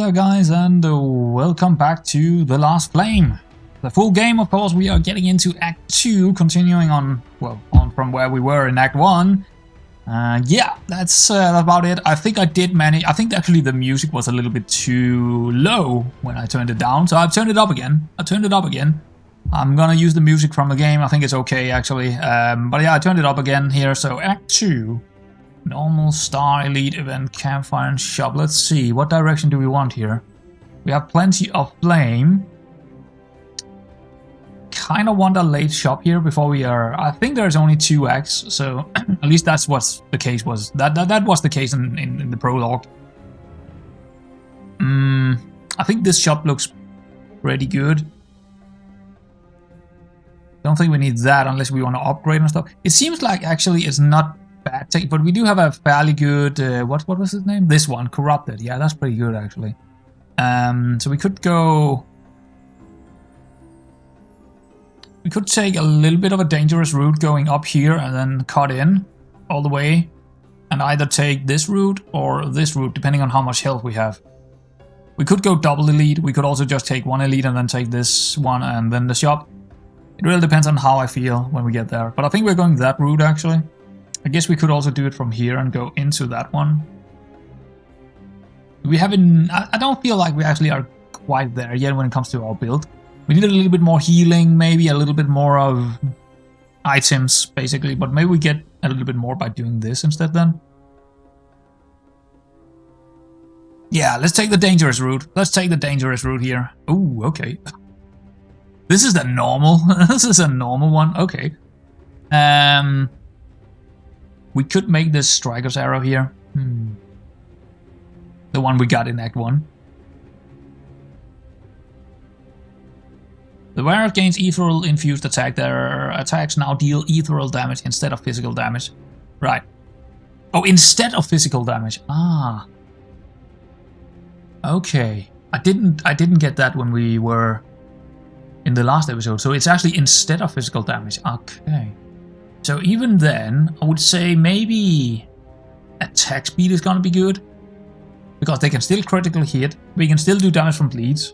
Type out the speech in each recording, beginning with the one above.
there guys, and welcome back to The Last Flame. The full game, of course. We are getting into Act 2, continuing on, well, on from where we were in Act 1. Yeah, that's about it. I think I did manage. I think actually the music was a little bit too low when I turned it down, so I've turned it up again. I'm gonna use the music from the game. I think it's okay actually. But yeah, I turned it up again here. So Act 2. Normal, star, elite, event, campfire, and shop. Let's see, what direction do we want here? We have plenty of flame. Kind of want a late shop here before we are... I think there's only 2 acts, so at least that's what the case was. That was the case in the prologue. I think this shop looks pretty good. Don't think we need that unless we want to upgrade and stuff. It seems like actually it's not bad tech, but we do have a fairly good what was his name? This one, corrupted. Yeah, that's pretty good actually. So we could go. We could take a little bit of a dangerous route going up here and then cut in all the way, and either take this route or this route depending on how much health we have. We could go double elite. We could also just take 1 elite and then take this one and then the shop. It really depends on how I feel when we get there, but I think we're going that route actually. I guess we could also do it from here and go into that one. We haven't... I don't feel like we actually are quite there yet when it comes to our build. We need a little bit more healing, maybe a little bit more of items, basically. But maybe we get a little bit more by doing this instead then. Yeah, let's take the dangerous route. Let's take the dangerous route here. Ooh, okay. This is the normal. This is a normal one. Okay. We could make this striker's arrow here. The one we got in Act 1. The wearer gains ethereal infused attack. Their attacks now deal ethereal damage instead of physical damage. Right. Oh, instead of physical damage. Ah. Okay. I didn't get that when we were in the last episode. So it's actually instead of physical damage. Okay. So even then, I would say maybe attack speed is gonna be good, because they can still critical hit, we can still do damage from bleeds,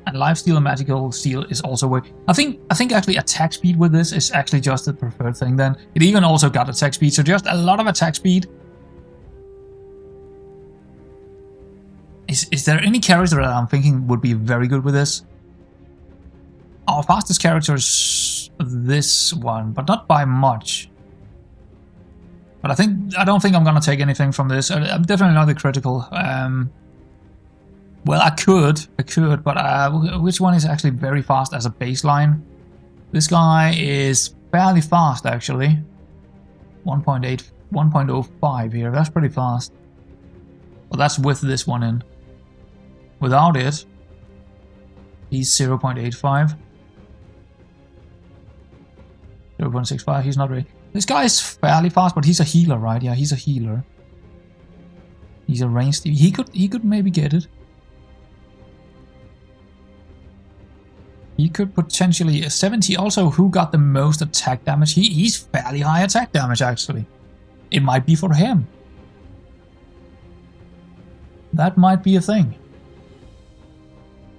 and lifesteal and magical steal is also work. I think actually attack speed with this is actually just the preferred thing then. It even also got attack speed, so just a lot of attack speed. Is there any character that I'm thinking would be very good with this? Our fastest character is this one, but not by much. But I don't think I'm gonna take anything from this. I'm definitely not the critical. Well, I could, but which one is actually very fast as a baseline? This guy is fairly fast actually. 1.8, 1.05 here. That's pretty fast. Well, that's with this one in. Without it, he's 0.85. 0.65, he's not really... This guy is fairly fast, but he's a healer, right? Yeah, he's a healer. He's a ranged... He could maybe get it. He could potentially... 70 also, who got the most attack damage? He's fairly high attack damage, actually. It might be for him. That might be a thing.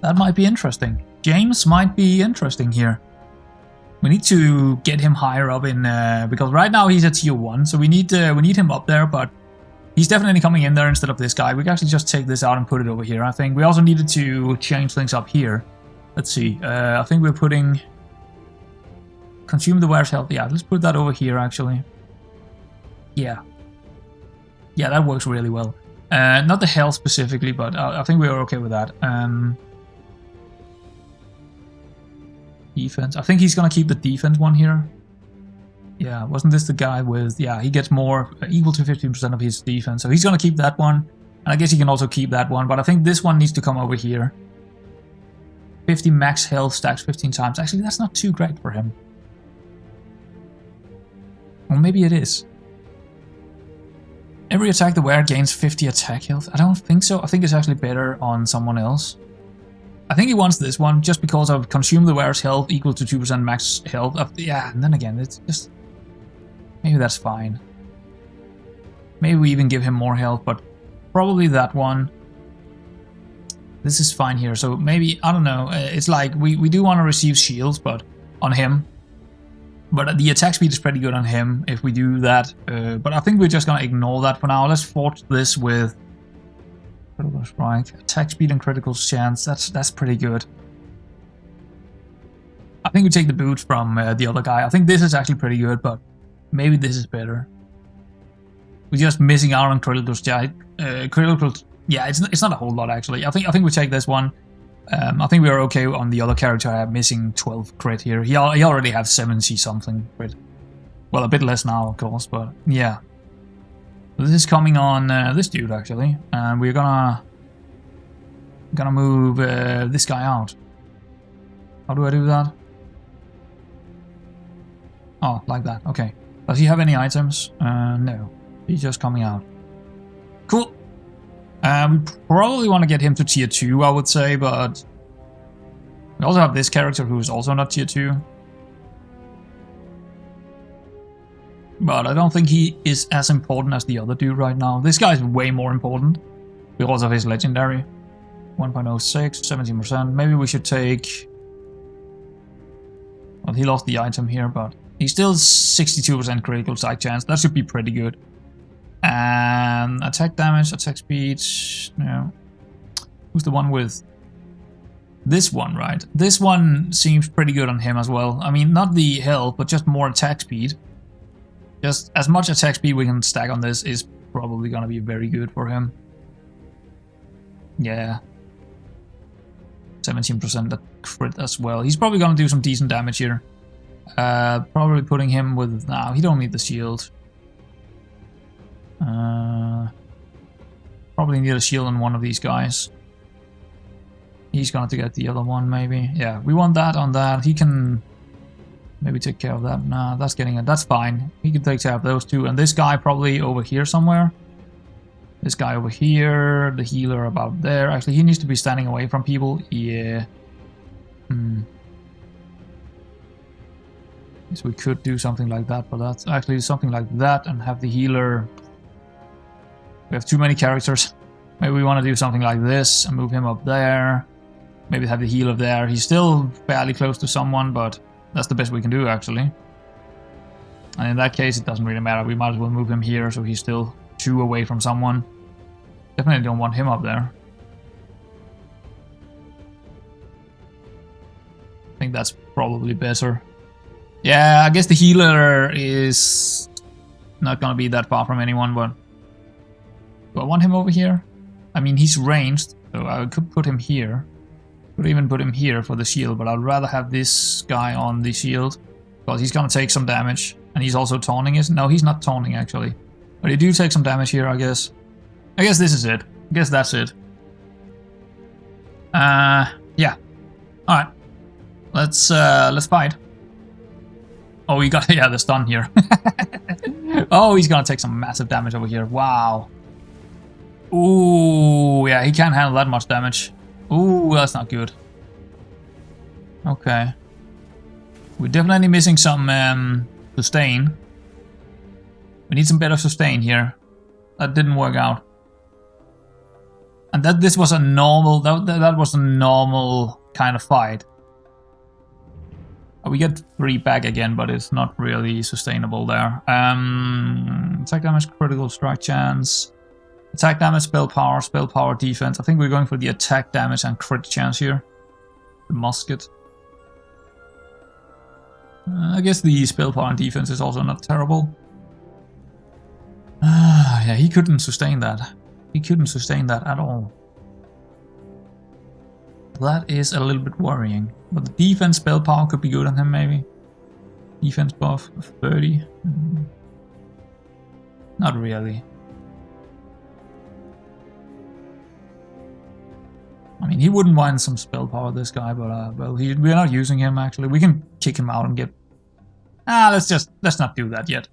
That might be interesting. James might be interesting here. We need to get him higher up in, because right now he's at tier 1, so we need him up there, but he's definitely coming in there instead of this guy. We can actually just take this out and put it over here, I think. We also needed to change things up here. Let's see, I think we're putting... Consume the wearer's health. Yeah, let's put that over here, actually. Yeah. Yeah, that works really well. Not the health specifically, but I think we're okay with that. Defense. I think he's gonna keep the defense one here. Yeah, wasn't this the guy with... Yeah, he gets more, equal to 15% of his defense. So he's gonna keep that one. And I guess he can also keep that one. But I think this one needs to come over here. 50 max health stacks 15 times. Actually, that's not too great for him. Or maybe it is. Every attack the wearer gains 50 attack health. I don't think so. I think it's actually better on someone else. I think he wants this one just because of consume the wearer's health equal to 2% max health. Yeah, and then again, it's just... Maybe that's fine. Maybe we even give him more health, but probably that one. This is fine here, so maybe, I don't know, it's like we do want to receive shields, but on him. But the attack speed is pretty good on him if we do that. But I think we're just going to ignore that for now. Let's forge this with critical strike, attack speed and critical chance. That's pretty good. I think we take the boot from the other guy. I think this is actually pretty good, but maybe this is better. We're just missing out on critical strike. Yeah, it's not a whole lot actually. I think we take this one. I think we are okay on the other character. I am missing 12 crit here. He already has 70 something crit. Well, a bit less now, of course, but yeah. This is coming on this dude actually, and we're gonna move this guy out. How do I do that? Oh, like that. Okay. Does he have any items? No. He's just coming out. Cool. We probably want to get him to tier 2, I would say, but we also have this character who is also not tier 2. But I don't think he is as important as the other dude right now. This guy is way more important because of his legendary. 1.06, 17%. Maybe we should take... Well, he lost the item here, but he's still 62% critical strike chance. That should be pretty good. And attack damage, attack speed, no. Who's the one with this one, right? This one seems pretty good on him as well. I mean, not the health, but just more attack speed. Just as much attack speed we can stack on this is probably gonna be very good for him. Yeah. 17% crit as well. He's probably gonna do some decent damage here. Probably putting him with... No, he don't need the shield. Probably need a shield on one of these guys. He's going to get the other one, maybe. Yeah, we want that on that. He can maybe take care of that. Nah, that's getting it. That's fine. He can take care of those two. And this guy probably over here somewhere. This guy over here. The healer about there. Actually, he needs to be standing away from people. Yeah. So we could do something like that, but that's actually something like that and have the healer... We have too many characters. Maybe we want to do something like this and move him up there. Maybe have the healer there. He's still fairly close to someone, but that's the best we can do actually. And in that case, it doesn't really matter. We might as well move him here so he's still 2 away from someone. Definitely don't want him up there. I think that's probably better. Yeah, I guess the healer is not gonna be that far from anyone, but... Do I want him over here? I mean, he's ranged, so I could put him here. Could even put him here for the shield, but I'd rather have this guy on the shield. Because he's gonna take some damage. And he's also taunting, isn't? No, he's not taunting, actually. But he do take some damage here, I guess. I guess this is it. I guess that's it. Yeah. Alright. Let's fight. Oh, he got... Yeah, the stun here. Oh, he's gonna take some massive damage over here. Wow. Ooh, yeah, he can't handle that much damage. Ooh, that's not good. Okay. We're definitely missing some sustain. We need some better sustain here. That didn't work out. And this was a normal... That was a normal kind of fight. We get 3 back again, but it's not really sustainable there. Attack damage, critical strike chance. Attack damage, spell power, defense. I think we're going for the attack damage and crit chance here. The musket. I guess the spell power and defense is also not terrible. Yeah, he couldn't sustain that. He couldn't sustain that at all. That is a little bit worrying. But the defense spell power could be good on him, maybe. Defense buff of 30. Not really. I mean, he wouldn't mind some spell power, this guy, but well, we're not using him actually. We can kick him out and get... let's not do that yet.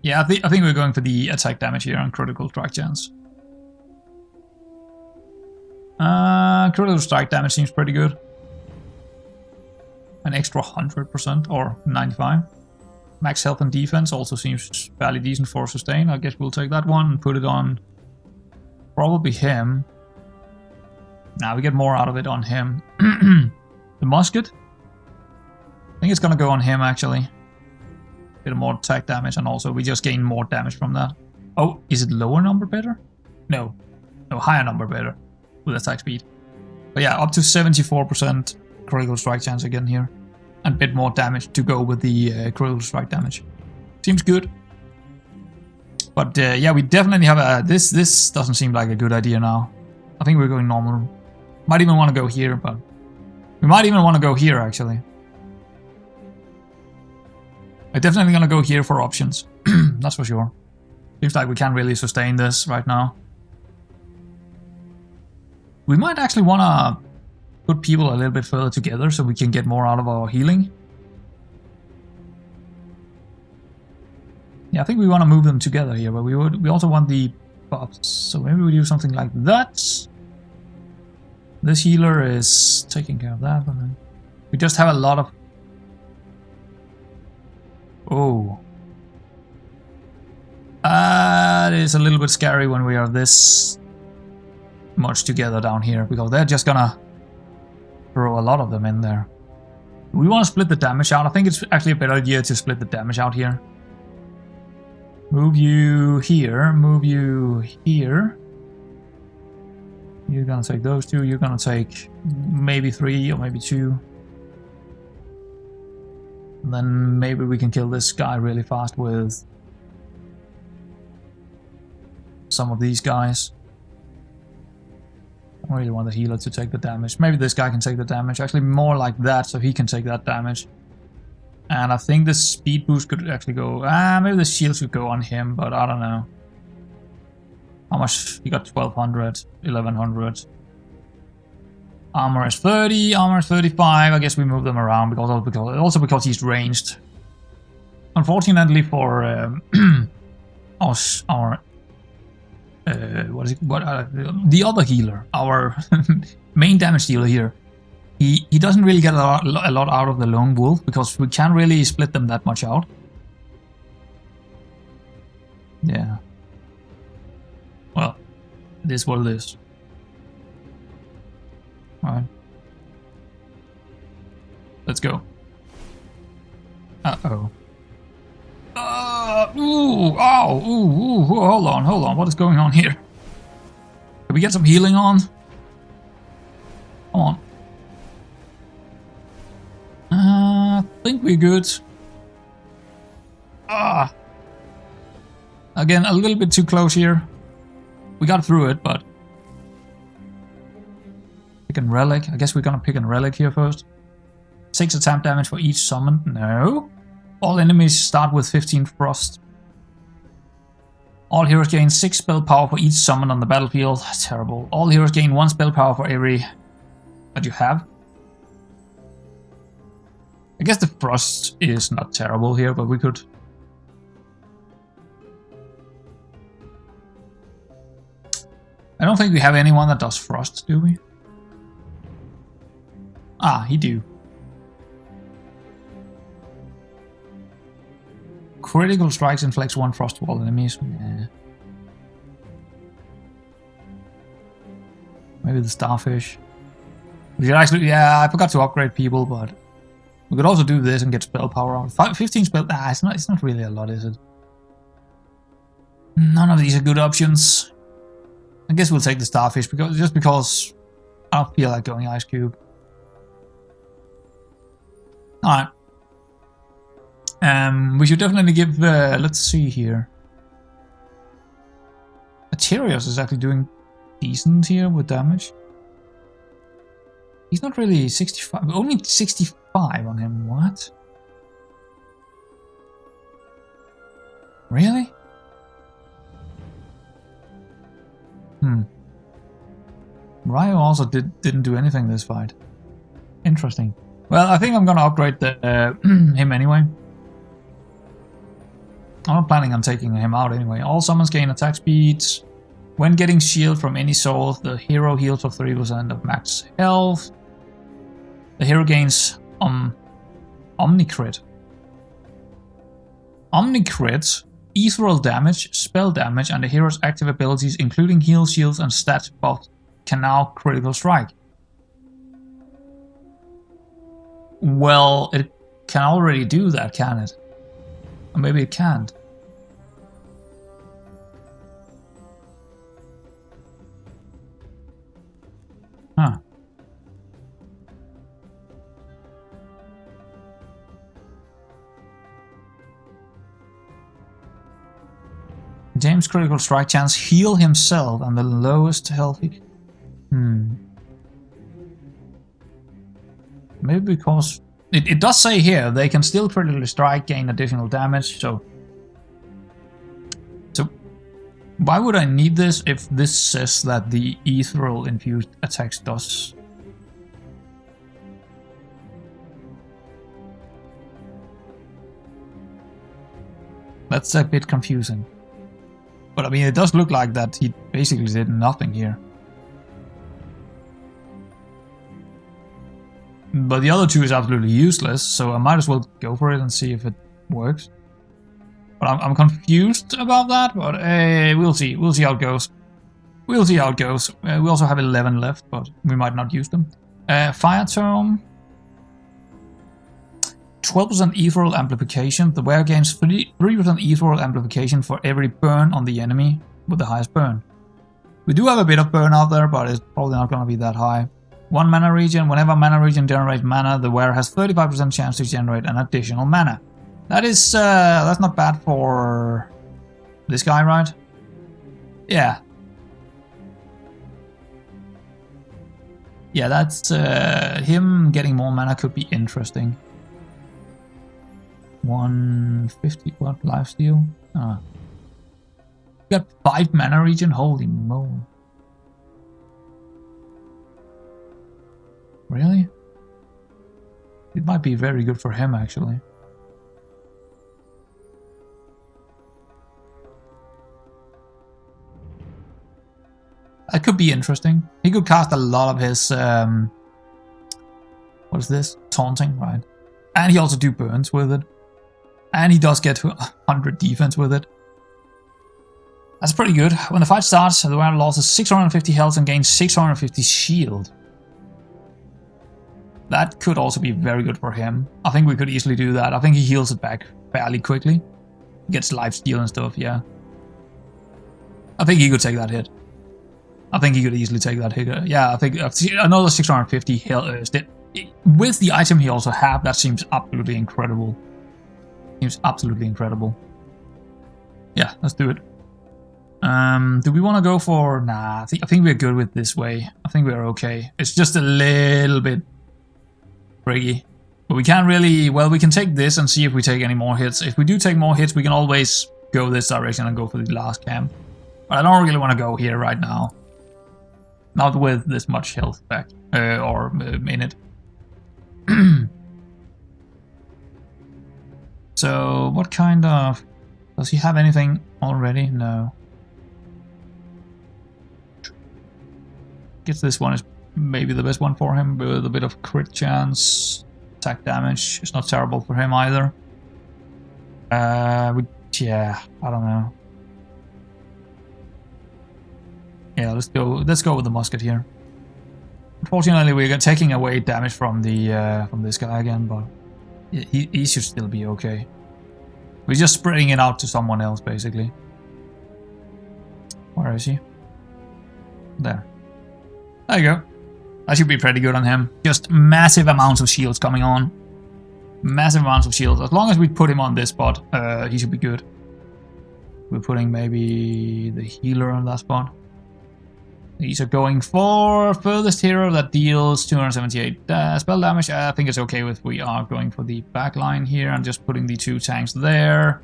Yeah, I think we're going for the attack damage here and critical strike chance. Critical strike damage seems pretty good. An extra 100% or 95. Max health and defense also seems fairly decent for sustain. I guess we'll take that one and put it on probably him. Now we get more out of it on him. The musket. I think it's gonna go on him actually. Bit more attack damage, and also we just gain more damage from that. Oh, is it lower number better? No. No, higher number better with attack speed. But yeah, up to 74% critical strike chance again here. And a bit more damage to go with the critical strike damage. Seems good. But yeah, we definitely have a... This doesn't seem like a good idea now. I think we're going normal. Might even want to go here, but... We might even want to go here, actually. We're definitely going to go here for options. That's for sure. Seems like we can't really sustain this right now. We might actually want to put people a little bit further together so we can get more out of our healing. Yeah, I think we want to move them together here, but we also want the buffs. So maybe we do something like that. This healer is taking care of that. But we just have a lot of... Oh. That is a little bit scary when we are this much together down here, because they're just gonna throw a lot of them in there. We want to split the damage out. I think it's actually a better idea to split the damage out here. Move you here, move you here. You're gonna take those two, you're gonna take maybe 3 or maybe 2. And then maybe we can kill this guy really fast with some of these guys. I don't really want the healer to take the damage. Maybe this guy can take the damage. Actually more like that, so he can take that damage. And I think the speed boost could actually go... maybe the shield should go on him, but I don't know. How much? He got 1200, 1100. Armor is 30, armor is 35. I guess we move them around also because he's ranged. Unfortunately for our the other healer, our main damage dealer here. He doesn't really get a lot out of the lone wolf because we can't really split them that much out. Yeah. Well, it is what it is. Alright. Let's go. Uh-oh. Ooh, ow, ooh, hold on. What is going on here? Can we get some healing on? Come on. I think we're good. Again, a little bit too close here. We got through it, but... Pick a relic. I guess we're gonna pick a relic here first. 6 attack damage for each summon. No. All enemies start with 15 frost. All heroes gain 6 spell power for each summon on the battlefield. That's terrible. All heroes gain 1 spell power for every that you have. I guess the frost is not terrible here, but we could... I don't think we have anyone that does frost, do we? Ah, he do. Critical strikes inflicts 1 frost to all enemies. Yeah. Maybe the starfish. We should actually... Yeah, I forgot to upgrade people, but... We could also do this and get spell power out. 15 spell... it's not really a lot, is it? None of these are good options. I guess we'll take the starfish, just because I don't feel like going ice cube. Alright. We should definitely give... let's see here. Aterios is actually doing decent here with damage. He's not really 65. Only 65 on him. What? Really? Ryo also didn't do anything this fight. Interesting. Well, I think I'm gonna upgrade him anyway. I'm not planning on taking him out anyway. All summons gain attack speeds. When getting shield from any soul, the hero heals for 3% of max health. The hero gains Omnicrit. Omnicrit, ethereal damage, spell damage, and the hero's active abilities, including heal, shields, and stat buff, can now critical strike. Well, it can already do that, can it? Or maybe it can't. Huh. James' critical strike chance heal himself and the lowest health he... Maybe because... It does say here, they can still critically strike, gain additional damage, so... So, why would I need this if this says that the ethereal infused attacks does? That's a bit confusing. But I mean, it does look like that he basically did nothing here. But the other two is absolutely useless, so I might as well go for it and see if it works. But I'm confused about that, but we'll see. We'll see how it goes. We'll see how it goes. We also have 11 left, but we might not use them. Fire Tome. 12% ethereal amplification. The wearer gains 3% ethereal amplification for every burn on the enemy with the highest burn. We do have a bit of burn out there, but it's probably not going to be that high. 1 mana regen. Whenever mana regen generates mana, the wearer has 35% chance to generate an additional mana. That is, that's not bad for this guy, right? Yeah. Yeah, that's, him getting more mana could be interesting. 150, what, lifesteal? Ah. Got 5 mana regen, holy moly. Really? It might be very good for him, actually. That could be interesting. He could cast a lot of his, what is this? Taunting, right? And he also do burns with it. And he does get to 100 defense with it. That's pretty good. When the fight starts, the wearer loses 650 health and gains 650 shield. That could also be very good for him. I think we could easily do that. I think he heals it back fairly quickly. Gets lifesteal and stuff, yeah. I think he could take that hit. I think he could easily take that hit. Yeah, I think another 650 health. With the item he also have, that seems absolutely incredible. Seems absolutely incredible. Yeah, let's do it. Do we want to go for... Nah, I think we're good with this way. I think we're okay. It's just a little bit tricky. But we can't really... Well, we can take this and see if we take any more hits. If we do take more hits, we can always go this direction and go for the last camp. But I don't really want to go here right now. Not with this much health back. Or in it. So, what kind of... Does he have anything already? No. Guess this one is maybe the best one for him, with a bit of crit chance. Attack damage is not terrible for him either. Yeah, I don't know. Yeah, let's go with the musket here. Unfortunately, we're taking away damage from the from this guy again, but he should still be okay. We're just spreading it out to someone else, basically. Where is he? There. There you go. That should be pretty good on him. Just massive amounts of shields coming on. Massive amounts of shields. As long as we put him on this spot, he should be good. We're putting maybe the healer on that spot. These are going for furthest hero that deals 278 spell damage. I think it's okay with we are going for the back line here and just putting the 2 tanks there.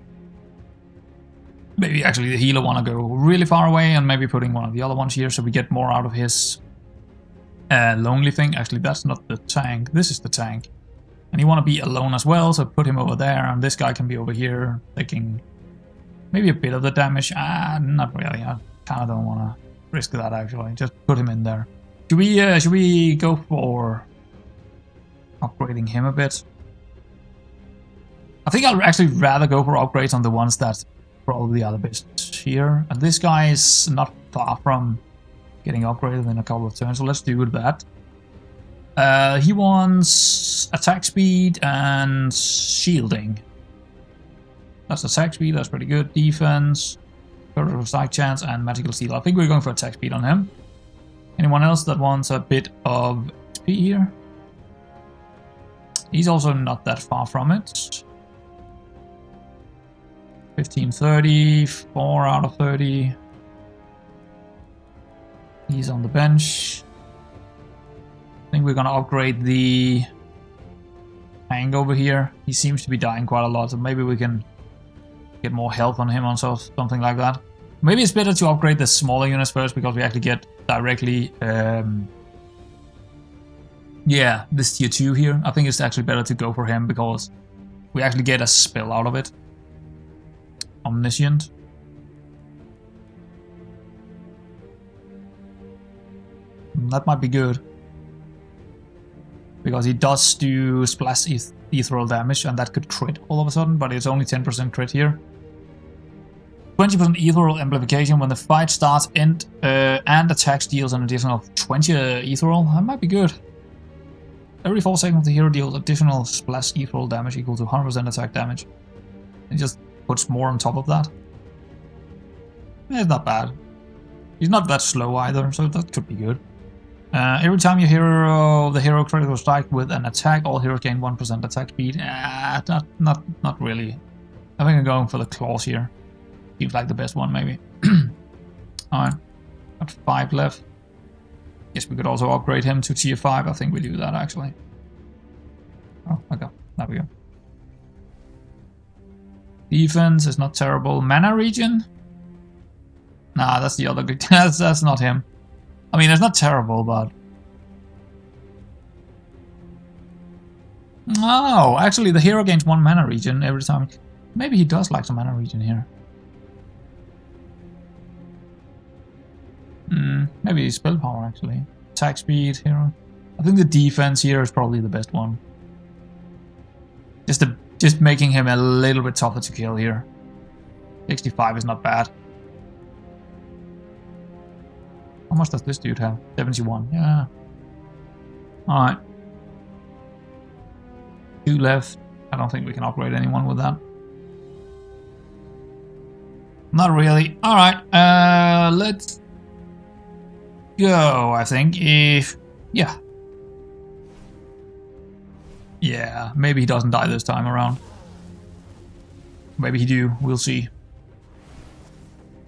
Maybe actually the healer want to go really far away and maybe putting one of the other ones here so we get more out of his lonely thing. Actually, that's not the tank. This is the tank. And you want to be alone as well, so put him over there and this guy can be over here taking maybe a bit of the damage. Not really. I kind of don't want to risk that actually. Just put him in there. Should we go for upgrading him a bit? I think I'd actually rather go for upgrades on the ones that probably are the best here. And this guy is not far from getting upgraded in a couple of turns, so let's do that. He wants attack speed and shielding. That's attack speed, that's pretty good. Defense, critical strike chance, and magical steel. I think we're going for attack speed on him. Anyone else that wants a bit of XP here? He's also not that far from it. 15, 30, 4 out of 30. He's on the bench. I think we're gonna upgrade the tank over here. He seems to be dying quite a lot, so maybe we can get more health on him or something like that. Maybe it's better to upgrade the smaller units first, because we actually get directly yeah, this tier 2 here. I think it's actually better to go for him because we actually get a spell out of it. Omniscient. That might be good. Because he does do splash ethereal damage, and that could crit all of a sudden, but it's only 10% crit here. 20% ethereal amplification when the fight starts, and attacks deals an additional 20 ethereal. That might be good. Every 4 seconds the hero deals additional splash ethereal damage equal to 100% attack damage. It just puts more on top of that. It's not bad. He's not that slow either, so that could be good. Every time the hero critical strike with an attack, all heroes gain 1% attack speed. Not really. I think I'm going for the claws here. Seems like the best one, maybe. Alright. Got 5 left. Guess we could also upgrade him to tier 5. I think we do that, actually. Oh, okay. There we go. Defense is not terrible. Mana regen? Nah, that's the other good. That's not him. I mean, it's not terrible, but... Oh, actually, the hero gains 1 mana regen every time. Maybe he does like some mana regen here. Maybe spell power, actually. Attack speed, hero. I think the defense here is probably the best one. Just making him a little bit tougher to kill here. 65 is not bad. How much does this dude have? 71, yeah. Alright. 2 left. I don't think we can upgrade anyone with that. Not really. Alright, let's go, I think. Yeah. Yeah, maybe he doesn't die this time around. Maybe he do, we'll see.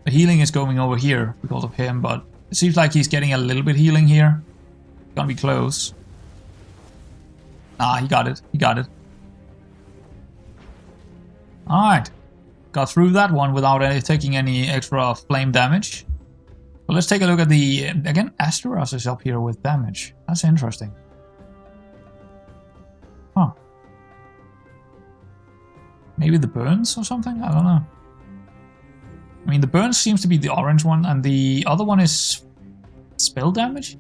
The healing is going over here because of him, but it seems like he's getting a little bit healing here. Gonna be close. Ah, he got it. He got it. Alright. Got through that one without taking any extra flame damage. But let's take a look at the... Again, Asteros is up here with damage. That's interesting. Huh. Maybe the burns or something? I don't know. I mean, the burns seems to be the orange one, and the other one is spell damage?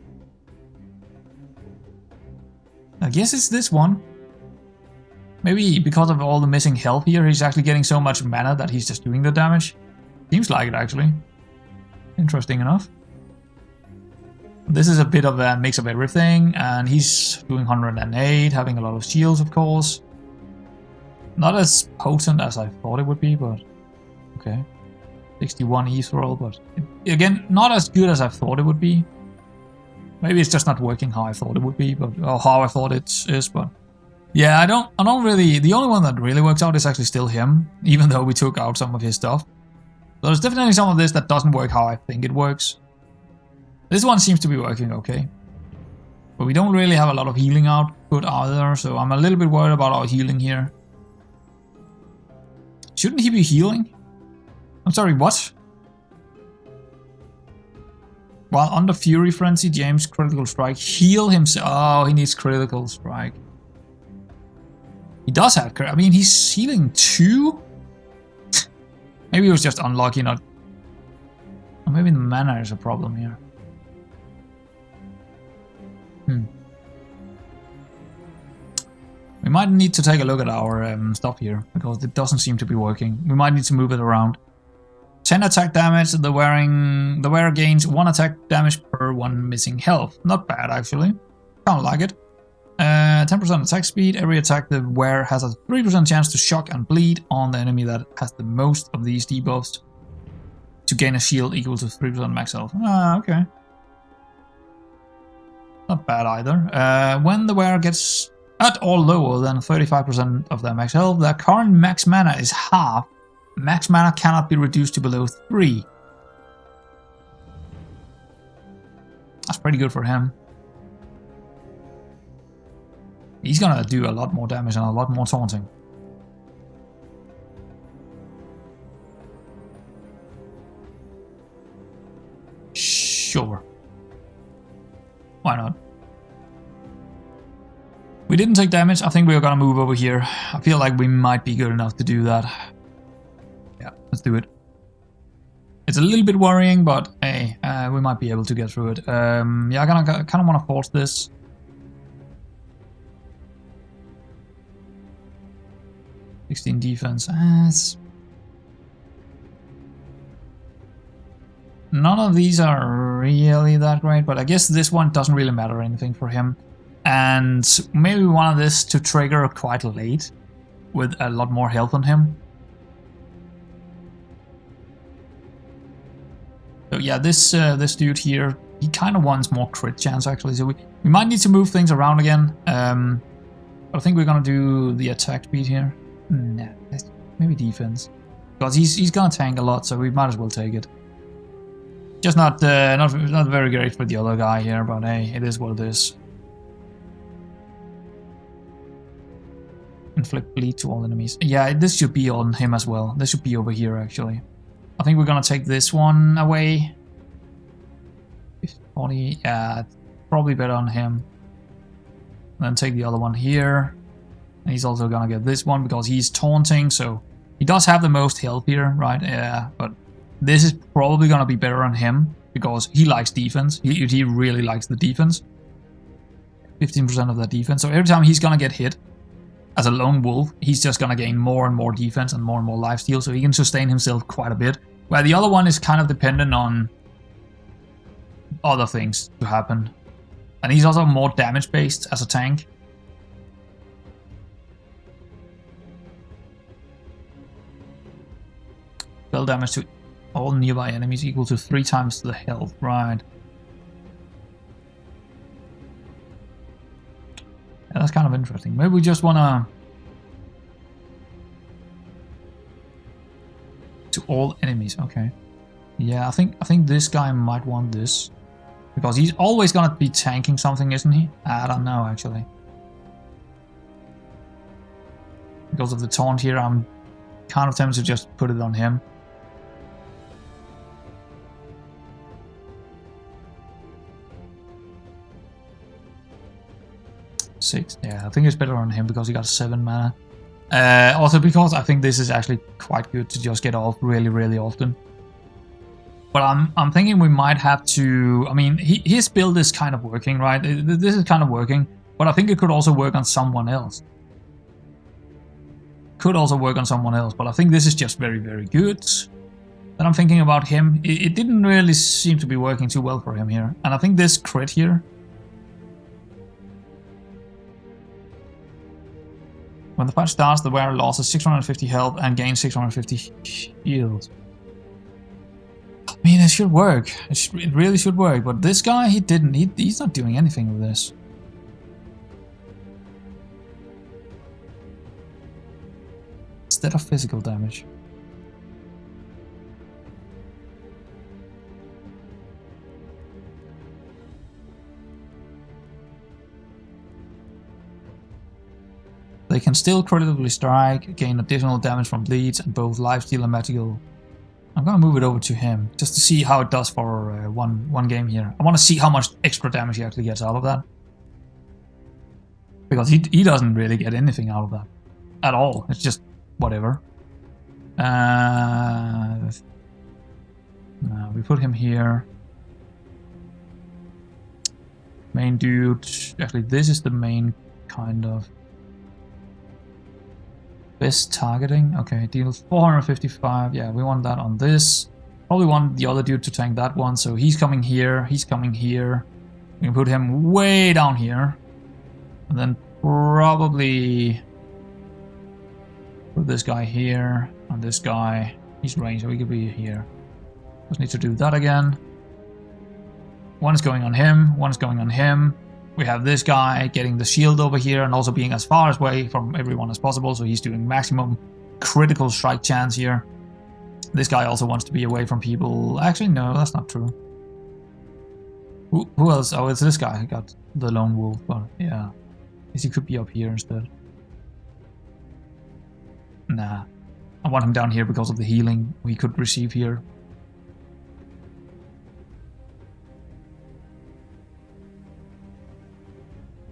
I guess it's this one. Maybe because of all the missing health here, he's actually getting so much mana that he's just doing the damage. Seems like it, actually. Interesting enough. This is a bit of a mix of everything, and he's doing 108, having a lot of shields, of course. Not as potent as I thought it would be, but okay. 61 ethereal, but again, not as good as I thought it would be. Maybe it's just not working how I thought it would be, but or how I thought it is, but yeah, I don't really. The only one that really works out is actually still him, even though we took out some of his stuff. So there's definitely some of this that doesn't work how I think it works. This one seems to be working okay. But we don't really have a lot of healing output either, so I'm a little bit worried about our healing here. Shouldn't he be healing? I'm sorry, what? While under Fury Frenzy, James critical strike, heal himself. Oh, he needs critical strike. He does have, I mean, he's healing 2? Maybe he was just unlucky, not... Or maybe the mana is a problem here. We might need to take a look at our stuff here, because it doesn't seem to be working. We might need to move it around. 10 attack damage. The wearer gains 1 attack damage per 1 missing health. Not bad, actually. Kinda like it. 10% attack speed. Every attack the wearer has a 3% chance to shock and bleed on the enemy that has the most of these debuffs to gain a shield equal to 3% max health. Ah, okay. Not bad either. When the wearer gets at or lower than 35% of their max health, their current max mana is half. Max mana cannot be reduced to below 3. That's pretty good for him. He's gonna do a lot more damage and a lot more taunting. Sure. Why not? We didn't take damage. I think we're gonna move over here. I feel like we might be good enough to do that. Yeah, let's do it. It's a little bit worrying, but hey, we might be able to get through it. Yeah, I kind of want to force this. (16 defense. None of these are really that great, but I guess this one doesn't really matter anything for him. And maybe we want this to trigger quite late with a lot more health on him. So yeah, this dude here, he kind of wants more crit chance actually, so we might need to move things around again. But I think we're gonna do the attack speed here. Nah, maybe defense, because he's gonna tank a lot, so we might as well take it. Just not very great for the other guy here, but hey, it is what it is. Inflict bleed to all enemies. Yeah, this should be on him as well. This should be over here actually. I think we're gonna take this one away. 40, yeah, probably better on him. And then take the other one here. And he's also gonna get this one because he's taunting, so he does have the most health here, right? Yeah, but this is probably gonna be better on him because he likes defense. He really likes the defense. 15% of that defense. So every time he's gonna get hit as a lone wolf, he's just gonna gain more and more defense and more lifesteal, so he can sustain himself quite a bit. Where the other one is kind of dependent on other things to happen. And he's also more damage based as a tank. Spell damage to all nearby enemies equal to 3 times the health, right. Yeah, that's kind of interesting. Maybe we just wanna... to all enemies, okay. Yeah, I think this guy might want this. Because he's always gonna be tanking something, isn't he? I don't know, actually. Because of the taunt here, I'm kind of tempted to just put it on him. Six. Yeah, I think it's better on him because he got 7 mana. Also because I think this is actually quite good to just get off really often. But I'm thinking we might have to... I mean, his build is kind of working, right? This is kind of working. But I think it could also work on someone else. Could also work on someone else. But I think this is just very good. Then I'm thinking about him. It didn't really seem to be working too well for him here. And I think this crit here... When the fight starts, the wearer loses 650 health and gains 650 shield. I mean, it should work. It really should work. But this guy, he didn't. He's not doing anything with this. Instead of physical damage. They can still critically strike, gain additional damage from bleeds, and both lifesteal and magical. I'm gonna move it over to him, just to see how it does for one game here. I want to see how much extra damage he actually gets out of that. Because he doesn't really get anything out of that. At all. It's just whatever. No, we put him here. Main dude. Actually, this is the main kind of... Best targeting, okay, deals 455, yeah, we want that on this. Probably want the other dude to tank that one, so he's coming here, he's coming here. We can put him way down here. And then probably put this guy here, and this guy, he's ranged, so he could be here. Just need to do that again. One is going on him, one is going on him. We have this guy getting the shield over here and also being as far away from everyone as possible, so he's doing maximum critical strike chance here. This guy also wants to be away from people. Actually, no, that's not true. Who else? Oh, it's this guy who got the lone wolf, but yeah. I guess he could be up here instead. Nah. I want him down here because of the healing we could receive here.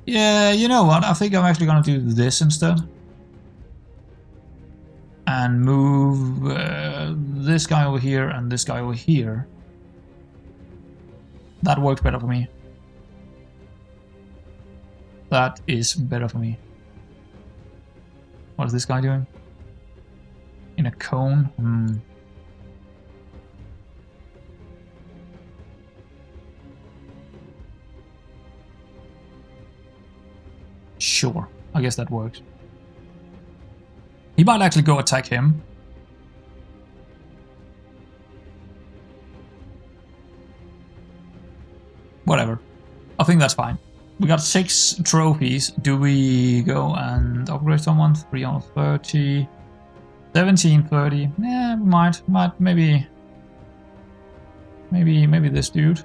Yeah, you know what? I think I'm actually gonna do this instead. And move this guy over here and this guy over here. That works better for me. That is better for me. What is this guy doing? In a cone? Sure, I guess that works. He might actually go attack him. Whatever. I think that's fine. We got 6 trophies. Do we go and upgrade someone? 330. 1730. Yeah, we might. Maybe this dude.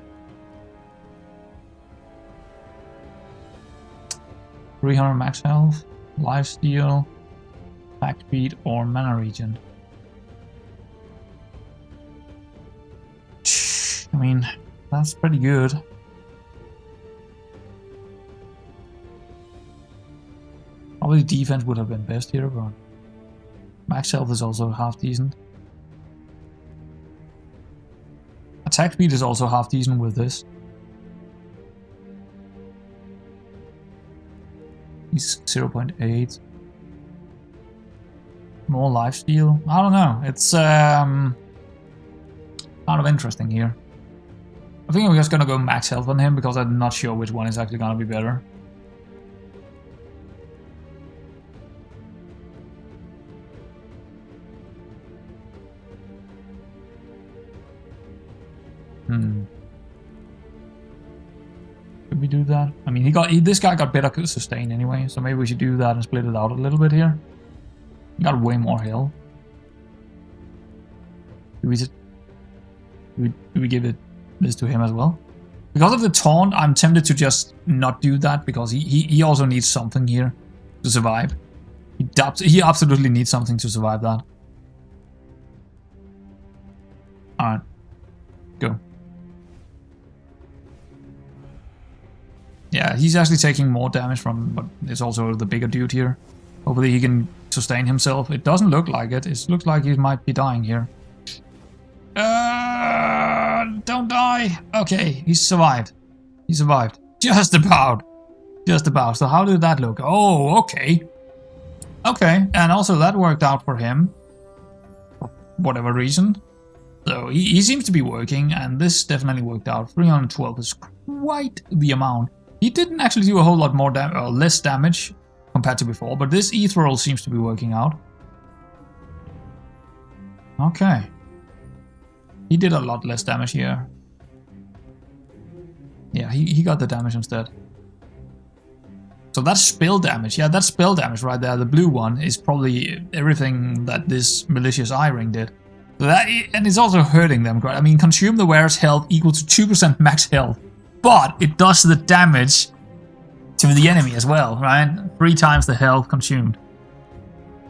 300 max health, lifesteal, attack speed, or mana regen. I mean, that's pretty good. Probably defense would have been best here, but max health is also half decent. Attack speed is also half decent with this. He's 0.8. More lifesteal. I don't know. It's kind of interesting here. I think I'm just gonna go max health on him because I'm not sure which one is actually gonna be better. Should we do that? I mean, this guy got better sustain anyway, so maybe we should do that and split it out a little bit here. He got way more health. Do we give this to him as well? Because of the taunt, I'm tempted to just not do that because he also needs something here to survive. He absolutely needs something to survive that. Alright. Go. Yeah, he's actually taking more damage from, but it's also the bigger dude here. Hopefully he can sustain himself. It doesn't look like it. It looks like he might be dying here. Don't die. Okay, he survived. He survived. Just about. Just about. So how did that look? Oh, okay. Okay, and also that worked out for him. For whatever reason. So he seems to be working, and this definitely worked out. 312 is quite the amount. He didn't actually do a whole lot more less damage compared to before, but this ethereal seems to be working out. Okay. He did a lot less damage here. Yeah, he got the damage instead. So that's spell damage. Yeah, that's spell damage right there. The blue one is probably everything that this malicious eye ring did. So that, and it's also hurting them. I mean, consume the wearer's health equal to 2% max health. But it does the damage to the enemy as well, right? 3 times the health consumed.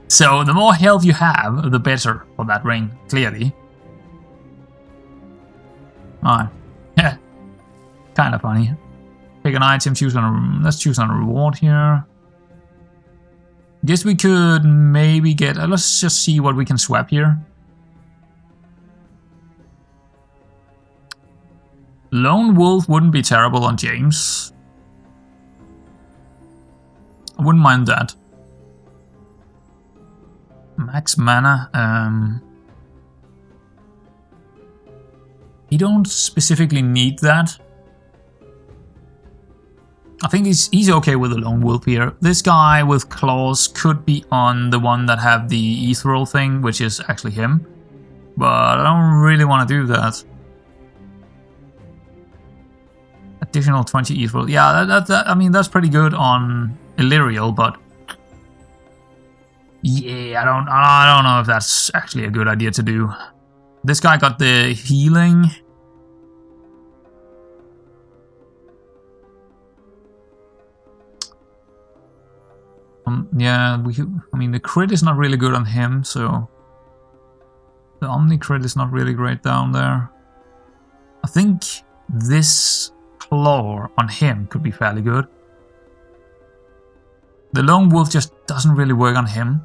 So the more health you have, the better for that ring, clearly. Alright. Yeah. Kind of funny. Pick an item, let's choose on a reward here. Guess we could maybe get, let's just see what we can swap here. Lone Wolf wouldn't be terrible on James. I wouldn't mind that. Max mana. He don't specifically need that. I think he's okay with the lone wolf here. This guy with claws could be on the one that have the ethereal thing, which is actually him. But I don't really want to do that. Additional 20 ethereal. Yeah, I mean, that's pretty good on Illyrial, but yeah, I don't know if that's actually a good idea to do. This guy got the healing. Yeah, I mean, the crit is not really good on him, so the Omni crit is not really great down there. I think this claw on him could be fairly good. The lone wolf just doesn't really work on him.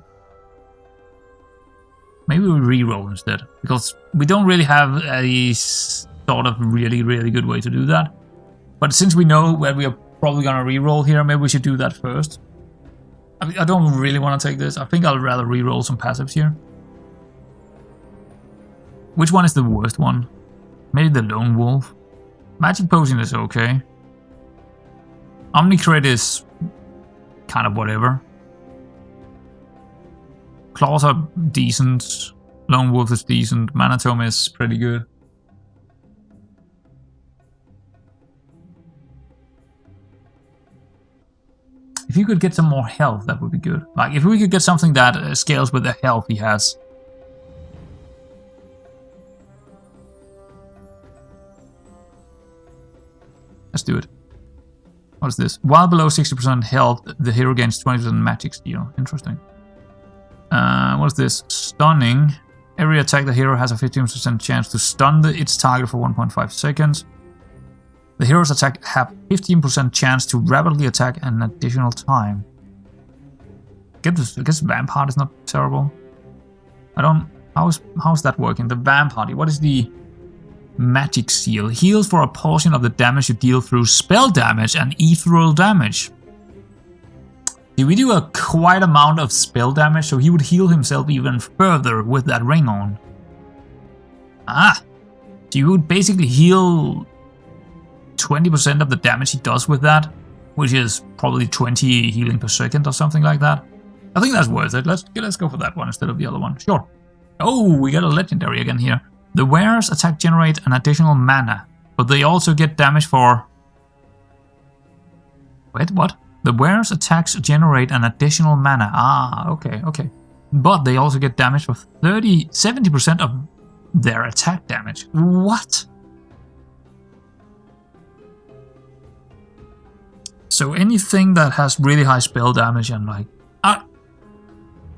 Maybe we reroll instead, because we don't really have a sort of really good way to do that. But since we know where we are probably gonna reroll here, maybe we should do that first. I mean, I don't really want to take this. I think I'll rather reroll some passives here. Which one is the worst one? Maybe the lone wolf. Magic potion is okay. Omni crit is kind of whatever. Claws are decent. Lone wolf is decent. Mana tome is pretty good. If you could get some more health, that would be good. Like, if we could get something that scales with the health he has. Let's do it. What is this? While below 60% health, the hero gains 20% magic steal. Interesting. What is this? Stunning. Every attack the hero has a 15% chance to stun its target for 1.5 seconds. The hero's attack have 15% chance to rapidly attack an additional time. I guess Vamp Heart is not terrible. I don't... How's that working? The Vamp Heart. What is the magic seal? Heals for a portion of the damage you deal through spell damage and ethereal damage. See, we do a quite amount of spell damage, so he would heal himself even further with that ring on. Ah! So you would basically heal 20% of the damage he does with that, which is probably 20 healing per second or something like that. I think that's worth it. Let's go for that one instead of the other one. Sure. Oh, we got a legendary again here. The wearer's attack generate an additional mana, but they also get damage for... Wait, what? The wearer's attacks generate an additional mana. Ah, okay. But they also get damage for 70% of their attack damage. What? So anything that has really high spell damage and like...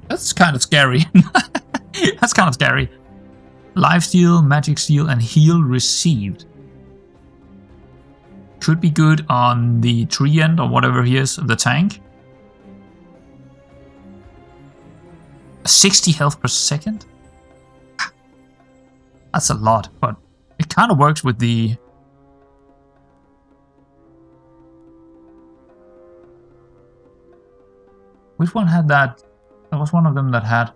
that's kind of scary. That's kind of scary. Lifesteal, magic steal, and heal received. Could be good on the tree end or whatever he is, the tank. 60 health per second? That's a lot, but it kind of works with the... Which one had that? There was one of them that had...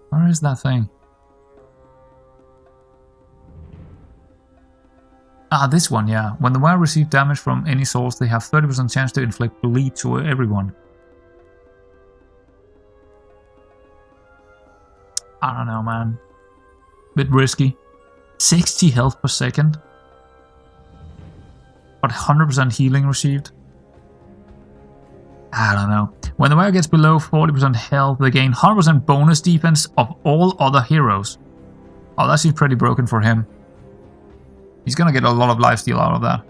Where is that thing? Ah, this one, yeah. When the wearer receives damage from any source, they have 30% chance to inflict bleed to everyone. I don't know, man. Bit risky. 60 health per second. But 100% healing received. I don't know. When the wearer gets below 40% health, they gain 100% bonus defense of all other heroes. Oh, that seems pretty broken for him. He's gonna get a lot of lifesteal out of that.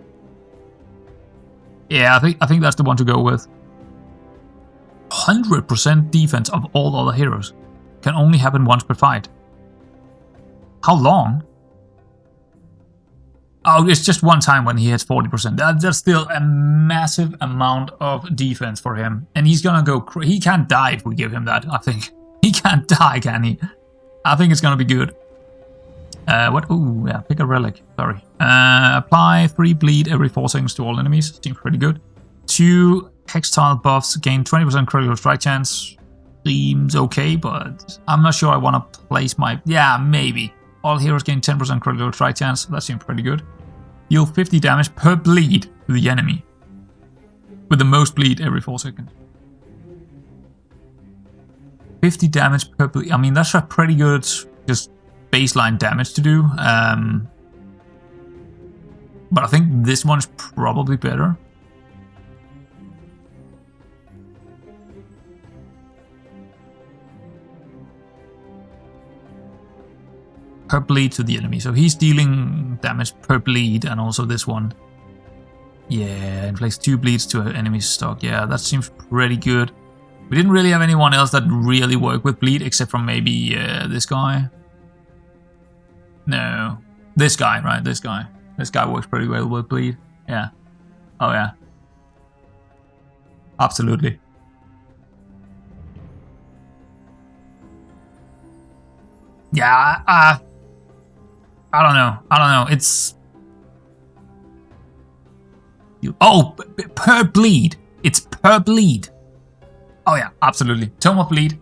Yeah, I think that's the one to go with. 100% defense of all other heroes. Can only happen once per fight. How long? Oh, it's just one time when he hits 40%. That's still a massive amount of defense for him. And he's gonna go... He can't die if we give him that, I think. He can't die, can he? I think it's gonna be good. What? Ooh, yeah, pick a relic. Sorry. Apply 3 bleed every 4 seconds to all enemies. Seems pretty good. 2 hex tile buffs. Gain 20% critical strike chance. Seems okay, but I'm not sure I want to place my... Yeah, maybe. All heroes gain 10% critical strike chance. That seems pretty good. Deal 50 damage per bleed to the enemy. With the most bleed every 4 seconds. 50 damage per bleed. I mean, that's a pretty good just baseline damage to do. But I think this one's probably better. Per bleed to the enemy. So he's dealing damage per bleed, and also this one. Yeah, inflicts 2 bleeds to an enemy's stock. Yeah, that seems pretty good. We didn't really have anyone else that really worked with bleed, except from maybe this guy. No. This guy, right? This guy. This guy works pretty well with bleed. Yeah. Oh, yeah. Absolutely. Yeah, I don't know. I don't know. It's... Oh, per bleed. It's per bleed. Oh yeah, absolutely. Tome of Bleed.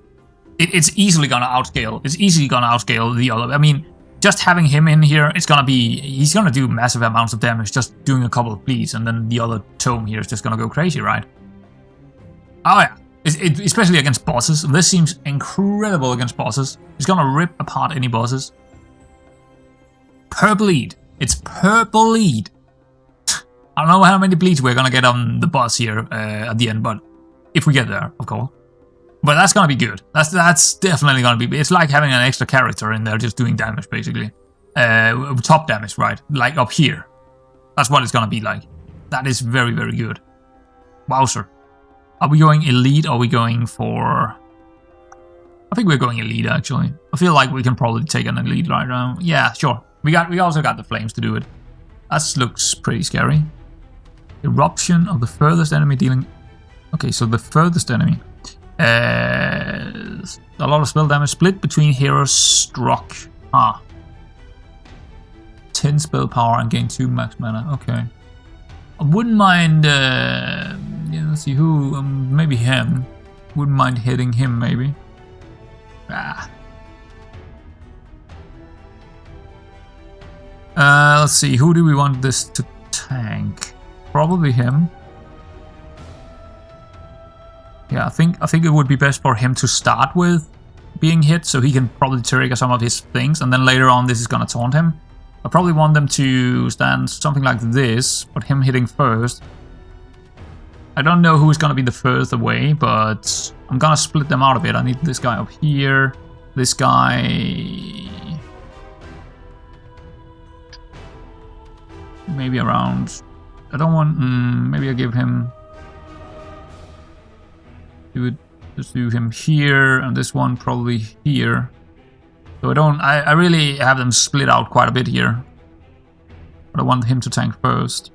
It's easily gonna outscale. It's easily gonna outscale the other. I mean, just having him in here, it's gonna be... He's gonna do massive amounts of damage just doing a couple of bleeds, and then the other tome here is just gonna go crazy, right? Oh yeah. Especially against bosses. This seems incredible against bosses. It's gonna rip apart any bosses. Per bleed. It's per bleed. I don't know how many bleeds we're gonna get on the boss here at the end, but if we get there, of course. But that's gonna be good. That's definitely gonna be... It's like having an extra character in there just doing damage, basically. Top damage, right? Like up here. That's what it's gonna be like. That is very, very good. Wowzer. Are we going elite or are we going for... I think we're going elite, actually. I feel like we can probably take an elite right now. Yeah, sure. We also got the flames to do it. That looks pretty scary. Eruption of the furthest enemy dealing... Okay, so the furthest enemy. A lot of spell damage split between heroes struck. 10 spell power and gain 2 max mana. Okay. I wouldn't mind... yeah, let's see who... maybe him. Wouldn't mind hitting him, maybe. Let's see. Who do we want this to tank? Probably him. Yeah, I think it would be best for him to start with being hit, so he can probably trigger some of his things, and then later on this is gonna taunt him. I probably want them to stand something like this, but him hitting first. I don't know who's gonna be the first away, but I'm gonna split them out a bit. I need this guy up here, this guy... Maybe around... I don't want... maybe I give him... Just do him here, and this one probably here. So I really have them split out quite a bit here. But I want him to tank first.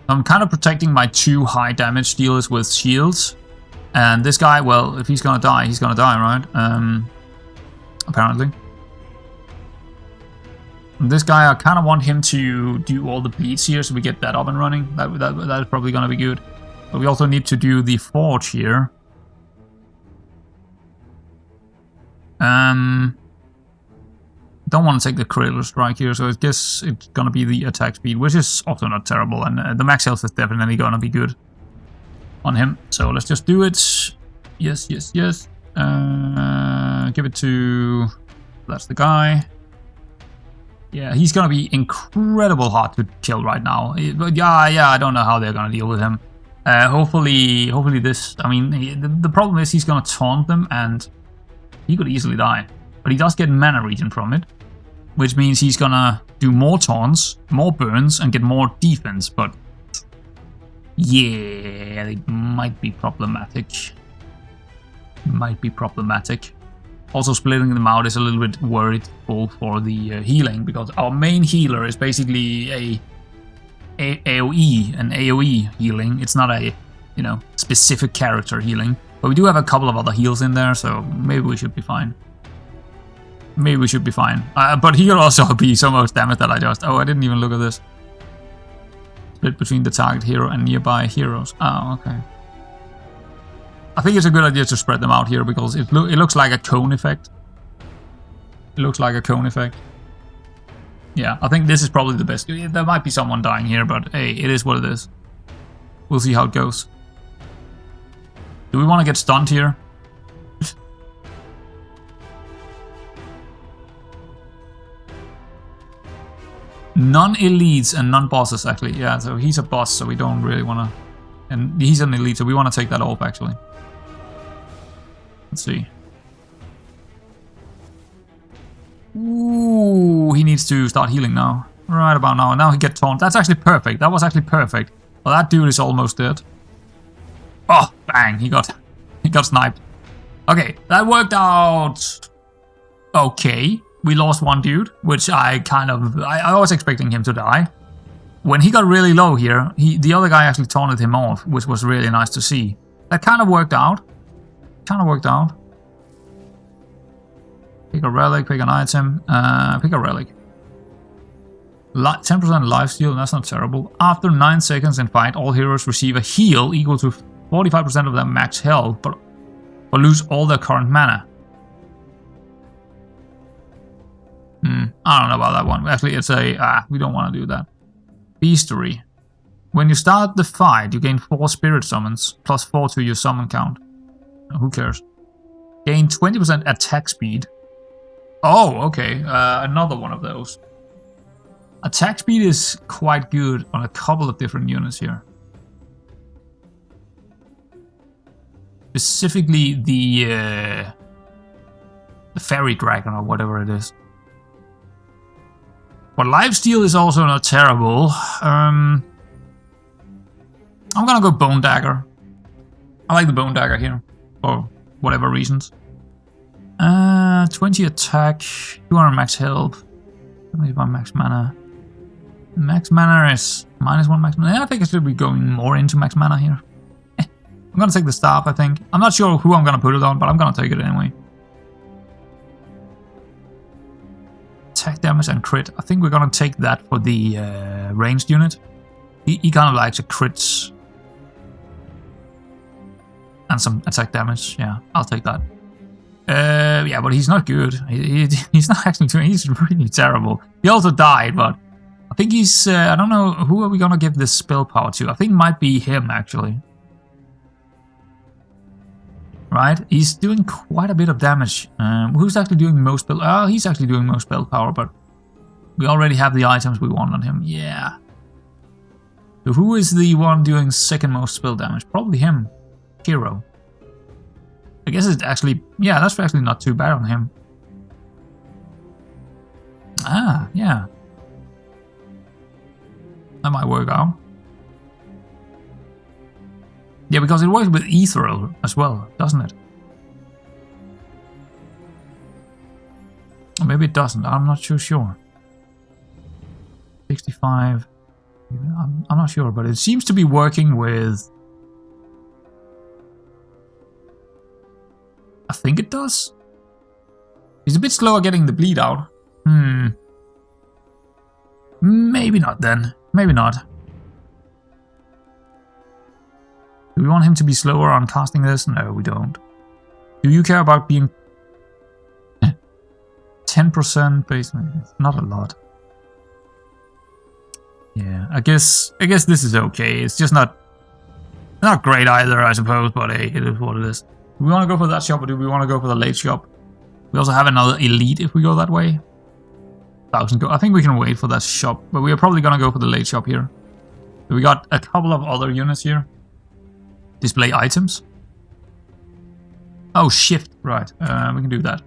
I'm kind of protecting my 2 high damage dealers with shields. And this guy, well, if he's gonna die, right? Apparently. And this guy, I kind of want him to do all the bleeds here, so we get that up and running. That is probably gonna be good. But we also need to do the forge here. Don't want to take the critical strike here, so I guess it's gonna be the attack speed, which is also not terrible, and the max health is definitely gonna be good on him. So let's just do it. Yes. Give it to... That's the guy. Yeah, he's gonna be incredible hard to kill right now. But yeah, I don't know how they're gonna deal with him. Hopefully this... I mean, the problem is he's gonna taunt them, and he could easily die. But he does get mana regen from it, which means he's gonna do more taunts, more burns, and get more defense. But yeah, it might be problematic. Also, splitting them out is a little bit worryful for the healing, because our main healer is basically an AoE healing. It's not a, specific character healing. But we do have a couple of other heals in there, so maybe we should be fine. But he could also be so much damage that I didn't even look at this. Split between the target hero and nearby heroes. Oh, okay. I think it's a good idea to spread them out here, because it looks like a cone effect. It looks like a cone effect. Yeah, I think this is probably the best. There might be someone dying here, but hey, it is what it is. We'll see how it goes. Do we want to get stunned here? Non-elites and non-bosses, actually. Yeah, so he's a boss, so we don't really want to... And he's an elite, so we want to take that off, actually. Let's see. Ooh, he needs to start healing now. Right about now. Now he gets taunt. That's actually perfect. That was actually perfect. Well, that dude is almost dead. Oh, bang. He got sniped. Okay, that worked out okay. We lost one dude, which I was expecting him to die. When he got really low here, the other guy actually taunted him off, which was really nice to see. That kind of worked out. Pick a relic, pick an item, pick a relic. 10% lifesteal, that's not terrible. After 9 seconds in fight, all heroes receive a heal equal to 45% of their max health, but lose all their current mana. I don't know about that one. Actually, it's a... we don't want to do that. Beastery. When you start the fight, you gain 4 spirit summons, plus 4 to your summon count. Who cares? Gain 20% attack speed. Oh, okay. Another one of those. Attack speed is quite good on a couple of different units here. Specifically the fairy dragon or whatever it is. But lifesteal is also not terrible. I'm gonna go bone dagger. I like the bone dagger here for whatever reasons. 20 attack, 200 max health, 75 max mana. Max mana is -1 max mana. I think I should be going more into max mana here. I'm gonna take the staff, I think. I'm not sure who I'm gonna put it on, but I'm gonna take it anyway. Attack damage and crit. I think we're gonna take that for the ranged unit. He kind of likes a crits. And some attack damage. Yeah, I'll take that. Yeah, but he's not good. He's not actually doing... He's really terrible. He also died, but... I think he's... I don't know, who are we gonna give this spell power to? I think it might be him, actually. Right? He's doing quite a bit of damage. Who's actually doing most spell... Oh, he's actually doing most spell power, but... We already have the items we want on him. Yeah. So who is the one doing second most spell damage? Probably him. Hero. I guess it's actually... Yeah, that's actually not too bad on him. Ah, yeah. That might work out. Yeah, because it works with ethereal as well, doesn't it? Or maybe it doesn't, I'm not too sure. 65... I'm not sure, but it seems to be working with... I think it does. He's a bit slower getting the bleed out. Maybe not then. Maybe not. Do we want him to be slower on casting this? No, we don't. Do you care about being 10% basement? It's not a lot. Yeah, I guess this is okay. It's just not great either, I suppose, but hey, it is what it is. Do we want to go for that shop or do we want to go for the late shop? We also have another elite if we go that way. 1,000 go. I think we can wait for that shop, but we are probably going to go for the late shop here. So we got a couple of other units here. Display items. Oh, shift. Right. We can do that.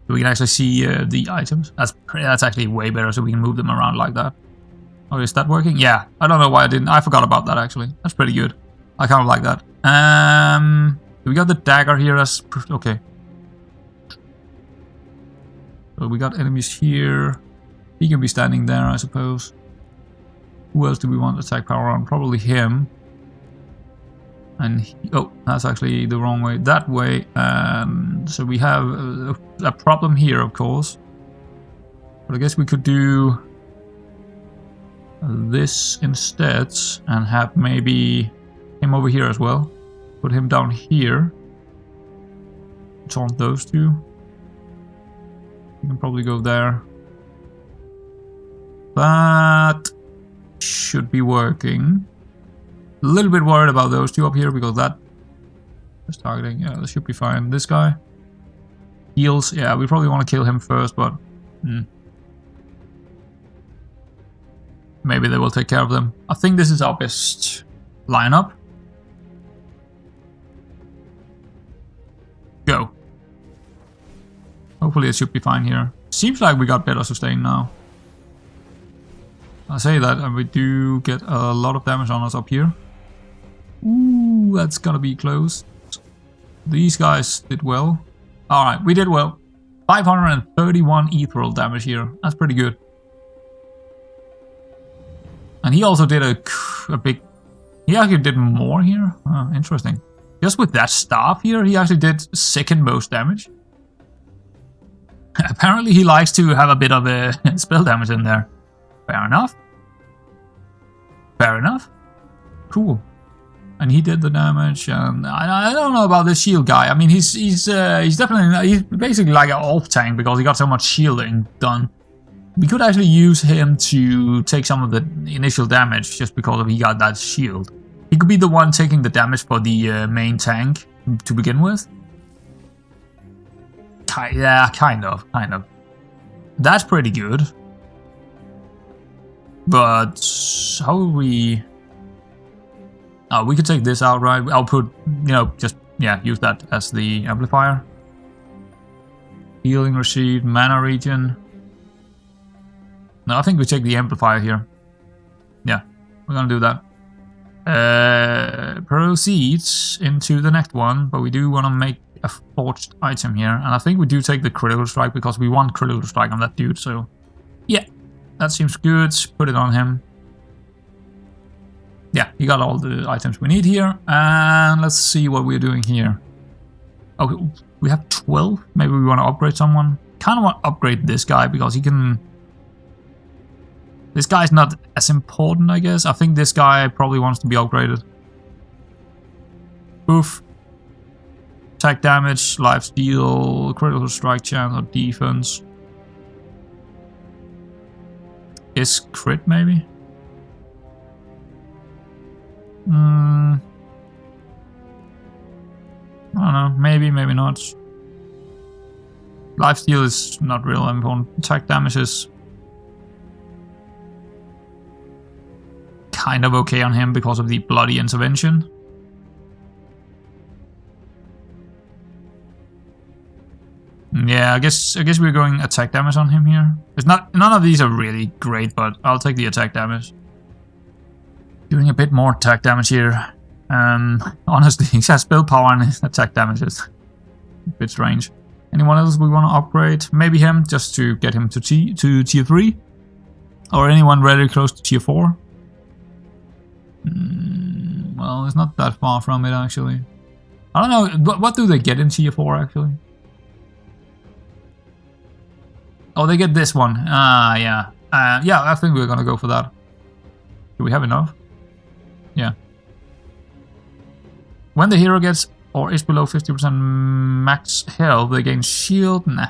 So we can actually see the items. That's actually way better, so we can move them around like that. Oh, is that working? Yeah. I don't know why I didn't. I forgot about that, actually. That's pretty good. I kind of like that. We got the dagger here as... Okay. So we got enemies here. He can be standing there, I suppose. Who else do we want attack power on? Probably him. And oh, that's actually the wrong way. That way. So we have a problem here, of course. But I guess we could do this instead and have maybe him over here as well. Put him down here. Taunt those two. You can probably go there. That should be working. A little bit worried about those two up here because that is targeting. Yeah, that should be fine. This guy heals. Yeah, we probably want to kill him first, but maybe they will take care of them. I think this is our best lineup. Go. Hopefully it should be fine here. Seems like we got better sustain now. I say that and we do get a lot of damage on us up here. Ooh, that's gonna be close. These guys did well. Alright, we did well. 531 ethereal damage here. That's pretty good. And he also did a big... He actually did more here. Oh, interesting. Just with that staff here, he actually did second most damage. Apparently he likes to have a bit of a spell damage in there. Fair enough. Fair enough. Cool. And he did the damage, and I don't know about this shield guy. I mean, he's definitely, he's basically like an off tank because he got so much shielding done. We could actually use him to take some of the initial damage just because he got that shield. He could be the one taking the damage for the main tank to begin with. Yeah, kind of. That's pretty good. But how will we... Oh, we could take this out, right? I'll put, you know, just, yeah, use that as the amplifier. Healing received, mana regen. No, I think we take the amplifier here. Yeah, we're gonna do that. Proceeds into the next one, but we do want to make a forged item here. And I think we do take the critical strike because we want critical strike on that dude, so... Yeah, that seems good. Put it on him. Yeah, you got all the items we need here. And let's see what we're doing here. Okay, we have 12. Maybe we want to upgrade someone. Kind of want to upgrade this guy because he can... This guy's not as important, I guess. I think this guy probably wants to be upgraded. Oof. Attack damage, life steal, critical strike chance, or defense. Is crit maybe? I don't know. Maybe, maybe not. Life steal is not real important. Attack damage is kind of okay on him because of the bloody intervention. Yeah, I guess we're going attack damage on him here. It's not, none of these are really great, but I'll take the attack damage. Doing a bit more attack damage here. Honestly, he has spell power and attack damage is a bit strange. Anyone else we want to upgrade? Maybe him, just to get him to tier 3. Or anyone very close to tier 4. Well, it's not that far from it actually. I don't know, what do they get in tier 4 actually? Oh, they get this one. Yeah. Yeah, I think we're gonna go for that. Do we have enough? Yeah. When the hero gets or is below 50% max health, they gain shield. Nah.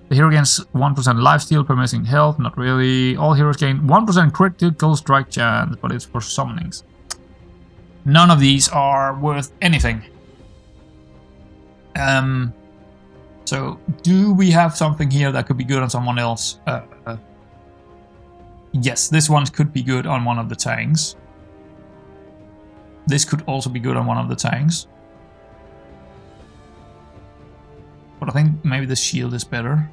The hero gains 1% lifesteal per missing health. Not really. All heroes gain 1% critical strike chance, but it's for summonings. None of these are worth anything. So, do we have something here that could be good on someone else? Yes, this one could be good on one of the tanks. This could also be good on one of the tanks. But I think maybe the shield is better.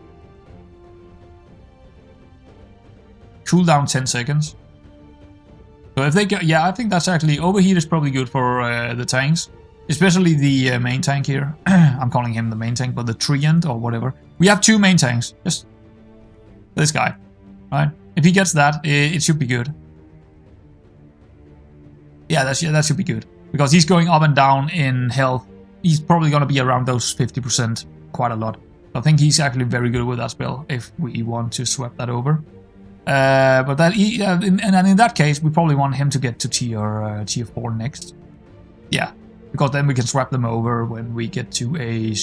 Cooldown 10 seconds. So if they get... Yeah, I think that's actually... Overheat is probably good for the tanks. Especially the main tank here. I'm calling him the main tank, but the treant or whatever. We have 2 main tanks. Just this guy, right? If he gets that, it should be good. Yeah, that should be good. Because he's going up and down in health. He's probably going to be around those 50% quite a lot. I think he's actually very good with that spell if we want to swap that over. But that and in that case, we probably want him to get to tier 4 next. Yeah. Because then we can swap them over when we get to a...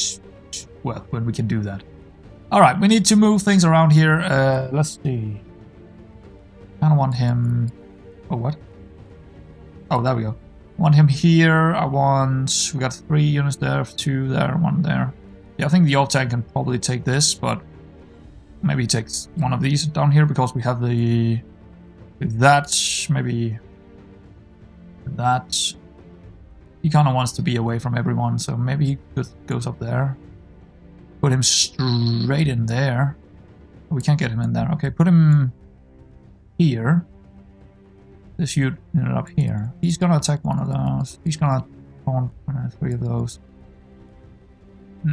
Well, when we can do that. Alright, we need to move things around here. Let's see. I don't want him... Oh, what? Oh, there we go. I want him here. I want... We got 3 units there, 2 there, 1 there. Yeah, I think the off tank can probably take this, but... Maybe he takes one of these down here, because we have the... That, maybe... That... He kind of wants to be away from everyone, so maybe he just goes up there. Put him straight in there. We can't get him in there. Okay, put him here. This unit up here. He's gonna attack one of those. He's gonna taunt 3 of those. I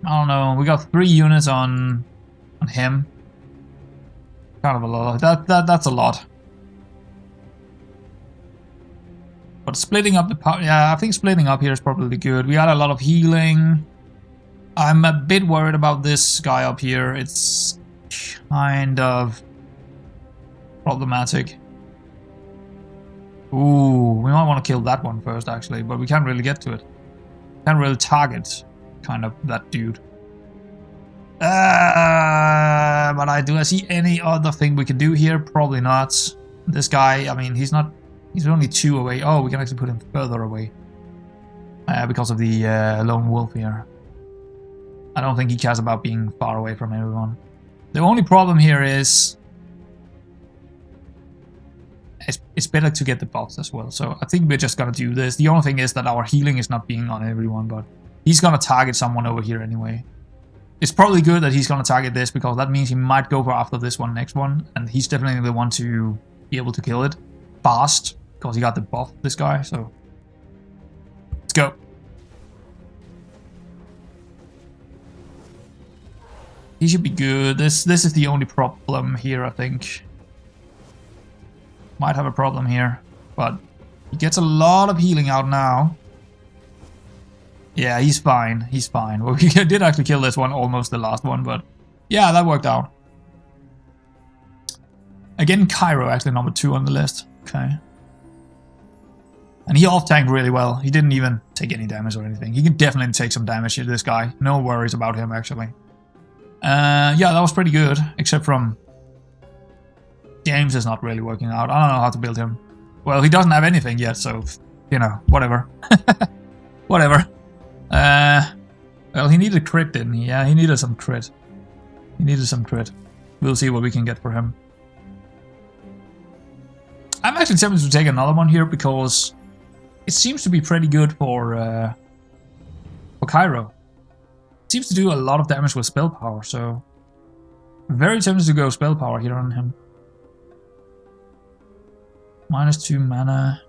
don't know. We got 3 units on him. Kind of a lot. That's a lot. But splitting up the power, yeah, I think splitting up here is probably good. We got a lot of healing. I'm a bit worried about this guy up here. It's kind of problematic. Ooh, we might want to kill that one first, actually, but we can't really get to it. Can't really target, kind of, that dude. But do I see any other thing we can do here? Probably not. This guy, I mean, he's only 2 away. Oh, we can actually put him further away. Because of the lone wolf here. I don't think he cares about being far away from everyone. The only problem here is... It's better to get the buffs as well, so I think we're just gonna do this. The only thing is that our healing is not being on everyone, but he's gonna target someone over here anyway. It's probably good that he's gonna target this, because that means he might go for after this one, next one, and he's definitely the one to be able to kill it fast, because he got the buff, this guy, so... Let's go. He should be good. This is the only problem here, I think. Might have a problem here, but he gets a lot of healing out now. Yeah, he's fine. He's fine. Well, we did actually kill this one, almost the last one, but yeah, that worked out. Again, Cairo actually number 2 on the list. Okay. And he off-tanked really well. He didn't even take any damage or anything. He can definitely take some damage here, this guy. No worries about him, actually. Yeah, that was pretty good, except from... James is not really working out. I don't know how to build him. Well, he doesn't have anything yet, so, you know, whatever. Whatever. Well, he needed crit, didn't he? Yeah, he needed some crit. He needed some crit. We'll see what we can get for him. I'm actually tempted to take another one here, because it seems to be pretty good for Cairo. It seems to do a lot of damage with spell power, so... I'm very tempted to go spell power here on him. -2 mana,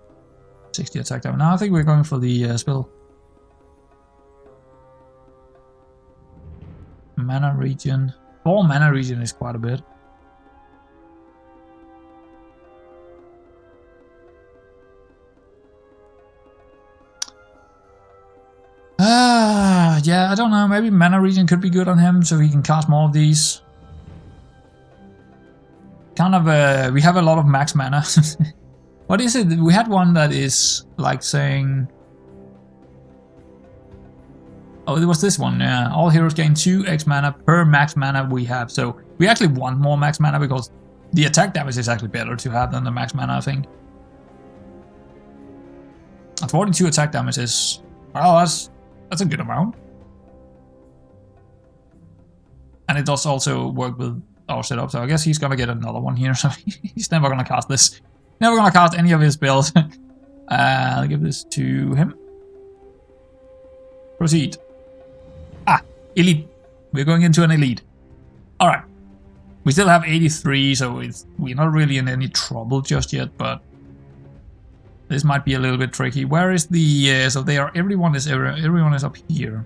60 attack damage. Now I think we're going for the spell. Mana regen. 4 mana regen is quite a bit. Yeah, I don't know. Maybe mana regen could be good on him, so he can cast more of these. Kind of, we have a lot of max mana. What is it? We had one that is like saying... Oh, it was this one, yeah. All heroes gain 2x mana per max mana we have. So we actually want more max mana, because the attack damage is actually better to have than the max mana, I think. 42 attack damage is... Well, that's a good amount. And it does also work with our setup, so I guess he's gonna get another one here, so he's never gonna cast this. Never gonna cast any of his spells. I'll give this to him. Proceed. Ah, elite. We're going into an elite. Alright. We still have 83, so we're not really in any trouble just yet, but this might be a little bit tricky. Where is the... so they are... Everyone is up here.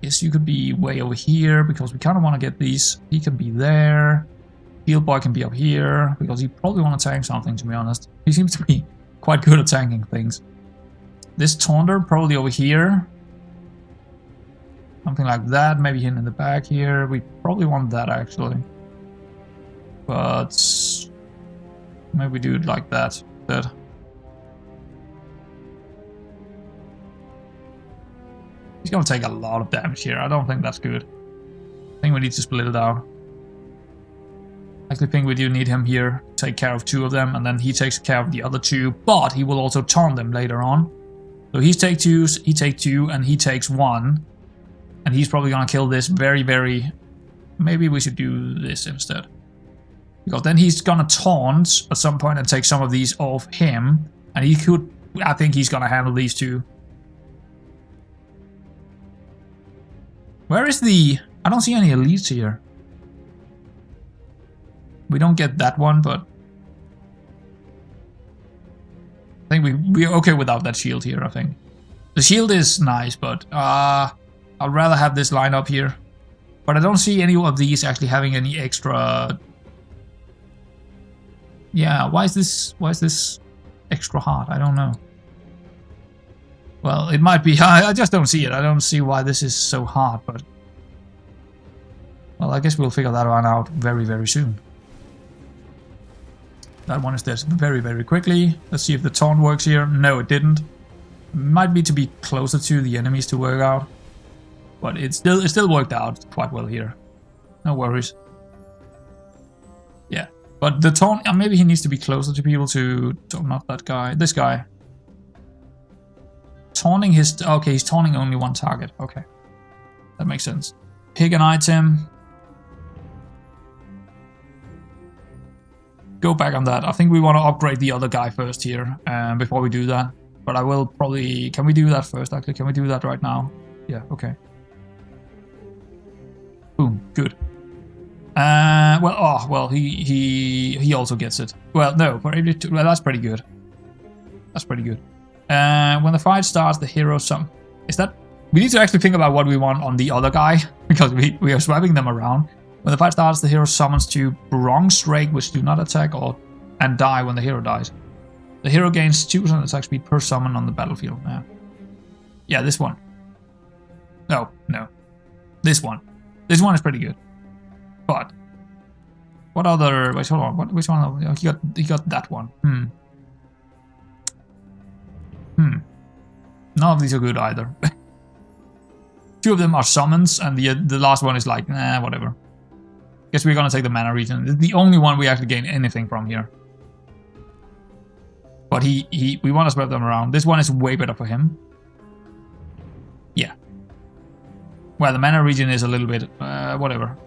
Guess you could be way over here, because we kind of want to get these. He can be there. Field Boy can be up here, because he probably want to tank something, to be honest. He seems to be quite good at tanking things. This Taunter probably over here. Something like that, maybe him in the back here. We probably want that, actually. But maybe we do it like that instead. He's gonna take a lot of damage here. I don't think that's good. I think we need to split it out. I actually think we do need him here to take care of 2 of them, and then he takes care of the other 2, but he will also taunt them later on. So he takes 2, and he takes 1. And he's probably gonna kill this very, very... Maybe we should do this instead. Because then he's gonna taunt at some point and take some of these off him. And he could... I think he's gonna handle these 2. Where is the... I don't see any elites here. We don't get that one, but... I think we're okay without that shield here, I think. The shield is nice, but... I'd rather have this line up here. But I don't see any of these actually having any extra... Yeah, why is this extra hard? I don't know. Well, it might be... I just don't see it. I don't see why this is so hard, but... Well, I guess we'll figure that one out very, very soon. That one is dead very, very quickly. Let's see if the taunt works here. No, it didn't. Might be to be closer to the enemies to work out. But it still worked out quite well here. No worries. Yeah. But the taunt... maybe he needs to be closer to people to... Not that guy. This guy. Taunting his... Okay, he's taunting only 1 target. Okay. That makes sense. Pick an item. Go back on that. I think we want to upgrade the other guy first here. Before we do that. But I will probably... Can we do that first, actually? Can we do that right now? Yeah, okay. Boom, good. Well, he also gets it. Well, no, well, that's pretty good. That's pretty good. When the fight starts, the hero summon. Is that... We need to actually think about what we want on the other guy, because we are swapping them around. When the fight starts, the hero summons 2 bronze rake, which do not attack and die when the hero dies. The hero gains 2% attack speed per summon on the battlefield. Yeah, this one. No. This one. This one is pretty good. But what other... Wait, hold on. Which one? He got that one. None of these are good either. 2 of them are summons, and the last one is like, whatever. Guess we're gonna take the mana region. It's the only one we actually gain anything from here. But we want to spread them around. This one is way better for him. Yeah. Well, the mana region is a little bit, whatever.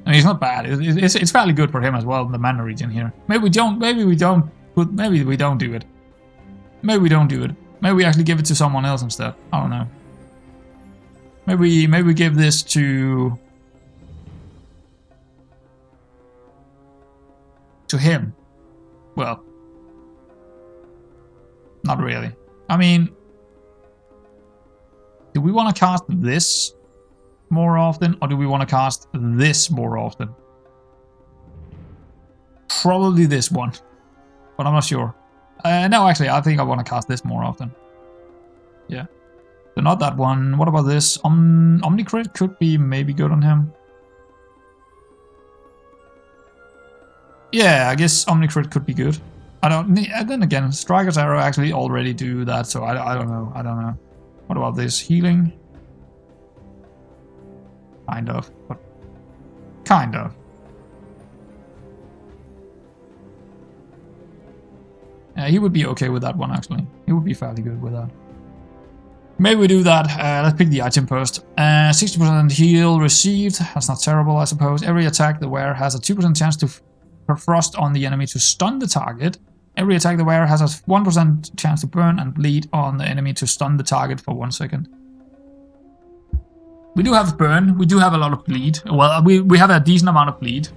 I mean, it's not bad. It's fairly good for him as well, the mana region here. Maybe we don't do it. Maybe we don't do it. Maybe we actually give it to someone else instead. I don't know. Maybe we give this to him. Well, not really. I mean, do we want to cast this more often, or do we want to cast this more often? Probably this one, but I'm not sure. No, actually, I think I want to cast this more often. Yeah. So not that one. What about this? Omnicrit could be maybe good on him. Yeah, I guess Omnicrit could be good. I don't... Then again, Striker's Arrow actually already do that, so I don't know. I don't know. What about this? Healing? Kind of, but... Kind of. Yeah, he would be okay with that one, actually. He would be fairly good with that. Maybe we do that. Let's pick the item first. 60% heal received. That's not terrible, I suppose. Every attack the wearer has a 2% chance to frost on the enemy to stun the target. Every attack the wearer has a 1% chance to burn and bleed on the enemy to stun the target for 1 second. We do have burn. We do have a lot of bleed. Well, we have a decent amount of bleed.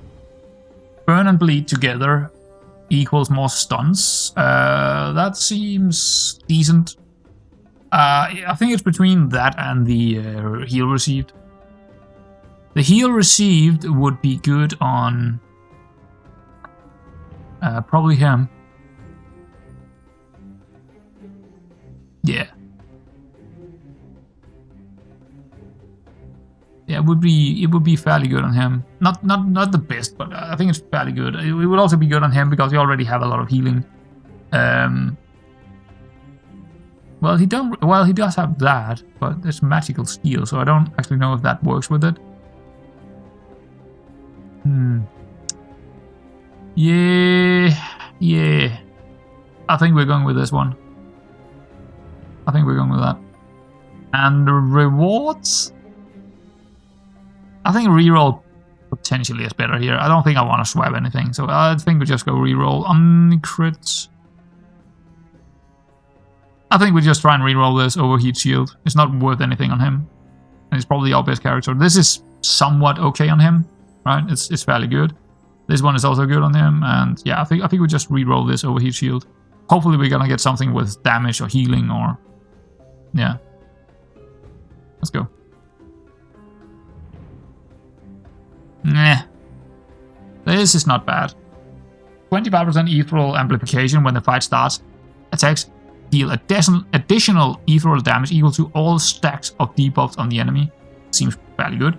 Burn and bleed together equals more stuns. That seems decent. I think it's between that and the heal received. The heal received would be good on probably him. Yeah. Yeah, it would be fairly good on him. Not the best, but I think it's fairly good. It would also be good on him because we already have a lot of healing. Well, he don't. Well, he does have that, but it's magical steel, so I don't actually know if that works with it. Yeah. I think we're going with this one. I think we're going with that. And the rewards, I think reroll potentially is better here. I don't think I want to swap anything, so I think we just go reroll on crits. I think we just try and reroll this overheat shield. It's not worth anything on him, and he's probably our best character. This is somewhat okay on him, right? It's fairly good. This one is also good on him, and yeah, I think we just reroll this overheat shield. Hopefully we're gonna get something with damage or healing or yeah. Let's go. Nah. This is not bad. 25% ethereal amplification when the fight starts. Attacks deal additional ethereal damage equal to all stacks of debuffs on the enemy. Seems fairly good.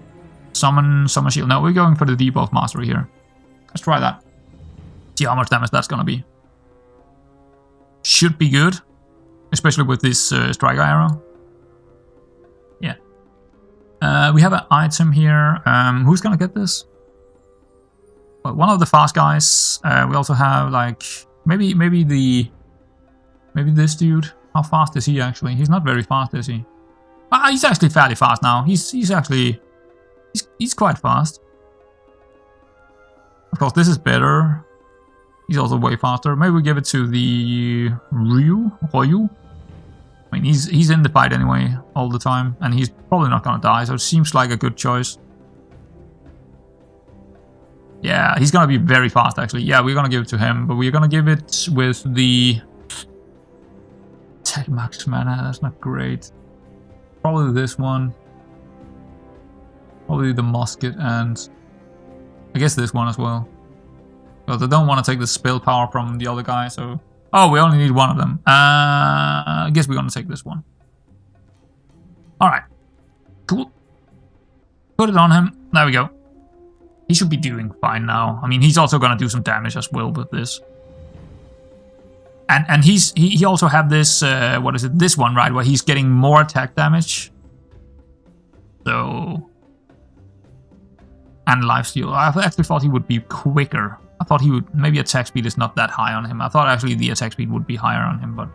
Summon shield. No, we're going for the debuff mastery here. Let's try that. See how much damage that's gonna be. Should be good. Especially with this striker arrow. Yeah. We have an item here. Who's gonna get this? Well, one of the fast guys. We also have like maybe this dude. How fast is he actually? He's not very fast, is he? He's actually fairly fast now. He's quite fast. Of course, this is better. He's also way faster. Maybe we give it to the Ryu. I mean, he's in the fight anyway all the time, and he's probably not gonna die, so it seems like a good choice. Yeah, he's gonna be very fast actually. Yeah, we're gonna give it to him, but we're gonna give it with the attack max mana. That's not great. Probably this one. Probably the musket, and I guess this one as well. But I don't want to take the spell power from the other guy, so... Oh, we only need one of them. I guess we're gonna take this one. Alright. Cool. Put it on him. There we go. He should be doing fine now. I mean, he's also gonna do some damage as well with this. And he also have this, what is it? This one, right? Where he's getting more attack damage. So... And lifesteal. I actually thought he would be quicker. I thought he would... Maybe attack speed is not that high on him. I thought actually the attack speed would be higher on him, but...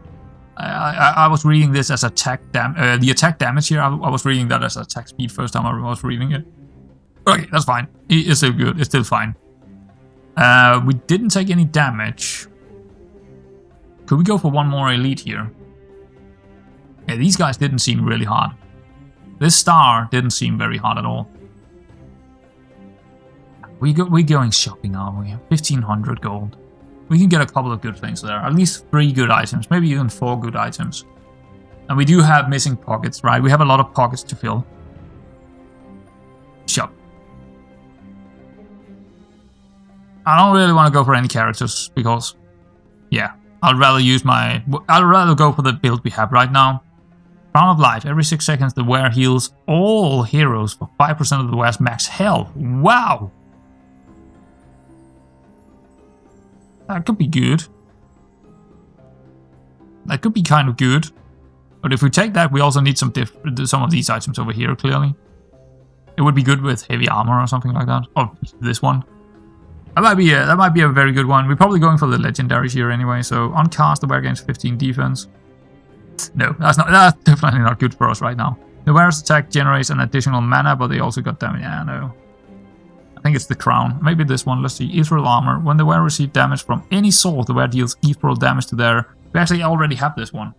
I was reading this as attack damage... the attack damage here, I was reading that as attack speed first time I was reading it. Okay, that's fine. It's still good. It's still fine. We didn't take any damage. Could we go for one more elite here? Yeah, these guys didn't seem really hard. This star didn't seem very hard at all. We're going shopping, aren't we? 1500 gold. We can get a couple of good things there. At least 3 good items. Maybe even 4 good items. And we do have missing pockets, right? We have a lot of pockets to fill. Shop. I don't really want to go for any characters because... Yeah. I'd rather go for the build we have right now. Crown of Life. Every 6 seconds the wearer heals all heroes for 5% of the wearer's max health. Wow! That could be good. That could be kind of good. But if we take that, we also need some of these items over here, clearly. It would be good with heavy armor or something like that. Or this one. That might be a very good one. We're probably going for the legendaries here anyway. So on cast, the wearer gains 15 defense. No, that's definitely not good for us right now. The wearer's attack generates an additional mana, but they also got damage. Yeah, no. I think it's the crown. Maybe this one. Let's see. Ethereal armor. When the wearer receives damage from any sort, the wearer deals ethereal damage to their... We actually already have this one.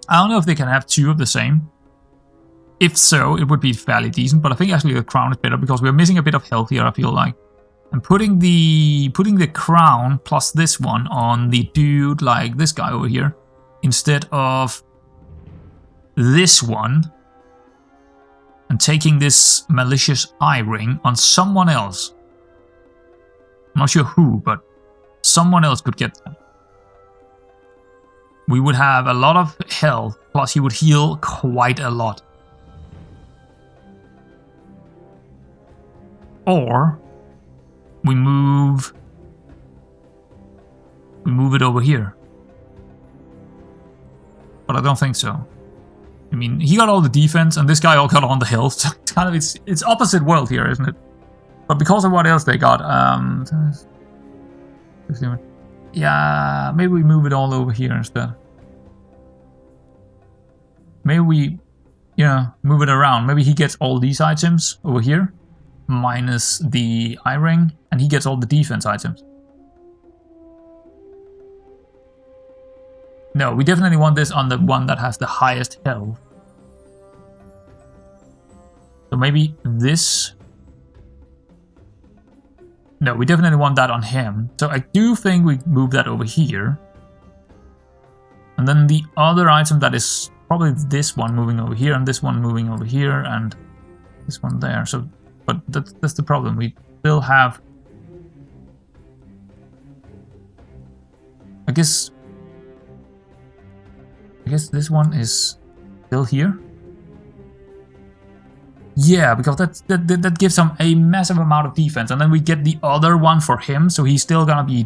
I don't know if they can have 2 of the same. If so, it would be fairly decent, but I think actually the crown is better because we're missing a bit of health here, I feel like. And putting the crown plus this one on the dude like this guy over here instead of this one and taking this malicious eye ring on someone else. I'm not sure who, but someone else could get that. We would have a lot of health, plus he would heal quite a lot. Or we move it over here. but I don't think so. I mean, he got all the defense, and this guy all got on the health. So it's kind of it's opposite world here, isn't it? But because of what else they got, yeah, maybe we move it all over here instead. Maybe we, move it around. Maybe he gets all these items over here, minus the eye ring, and he gets all the defense items. No, we definitely want this on the one that has the highest health. So maybe this. No, we definitely want that on him. So I do think we move that over here. And then the other item that is probably this one moving over here, and this one moving over here, and this one there. So, but that's the problem. We still have. I guess this one is still here. Yeah, because that gives him a massive amount of defense, and then we get the other one for him, so he's still gonna be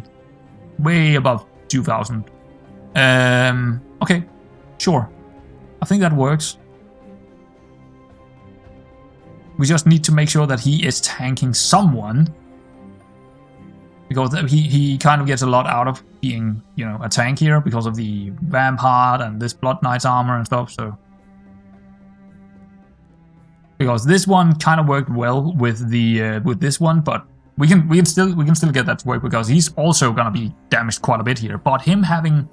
way above 2,000. Okay, sure. I think that works. We just need to make sure that he is tanking someone, because he kind of gets a lot out of being, a tank here because of the Vamp Heart and this Blood Knight's armor and stuff. So. Because this one kind of worked well with the with this one, but we can still get that to work because he's also gonna be damaged quite a bit here. But him having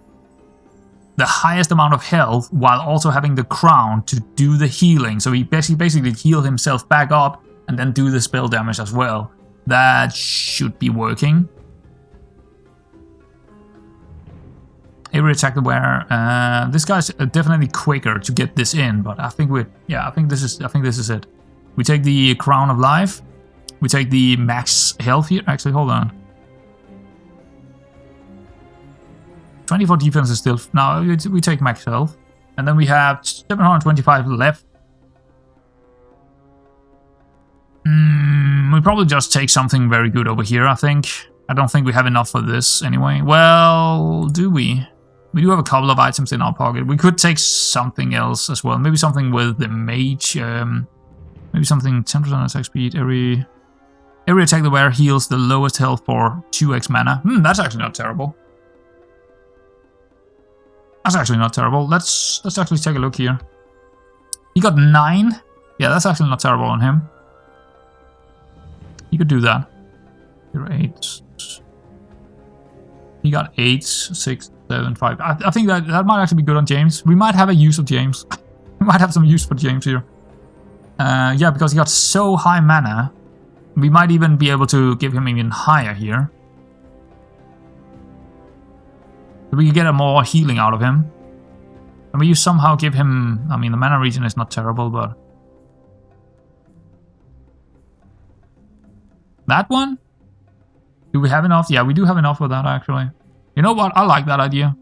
the highest amount of health while also having the crown to do the healing, so he basically heal himself back up and then do the spell damage as well. That should be working. Every attack the wearer. This guy's definitely quicker to get this in, but I think I think this is it. We take the Crown of Life. We take the max health here. Actually, hold on. 24 defense is still. No, we take max health, and then we have 725 left. We probably just take something very good over here. I think. I don't think we have enough for this anyway. Well, do we? We do have a couple of items in our pocket. We could take something else as well. Maybe something with the mage. Maybe something 10% attack speed. Every attack the wearer heals the lowest health for 2x mana. That's actually not terrible. That's actually not terrible. Let's actually take a look here. He got 9. Yeah, that's actually not terrible on him. He could do that. 8. He got 8, 6, 7, 5. I think that might actually be good on James. We might have a use of James. We might have some use for James here. Yeah, because he got so high mana. We might even be able to give him even higher here. So we can get a more healing out of him. And we somehow give him... I mean, the mana regen is not terrible, but... That one? Do we have enough? Yeah, we do have enough for that, actually. You know what? I like that idea.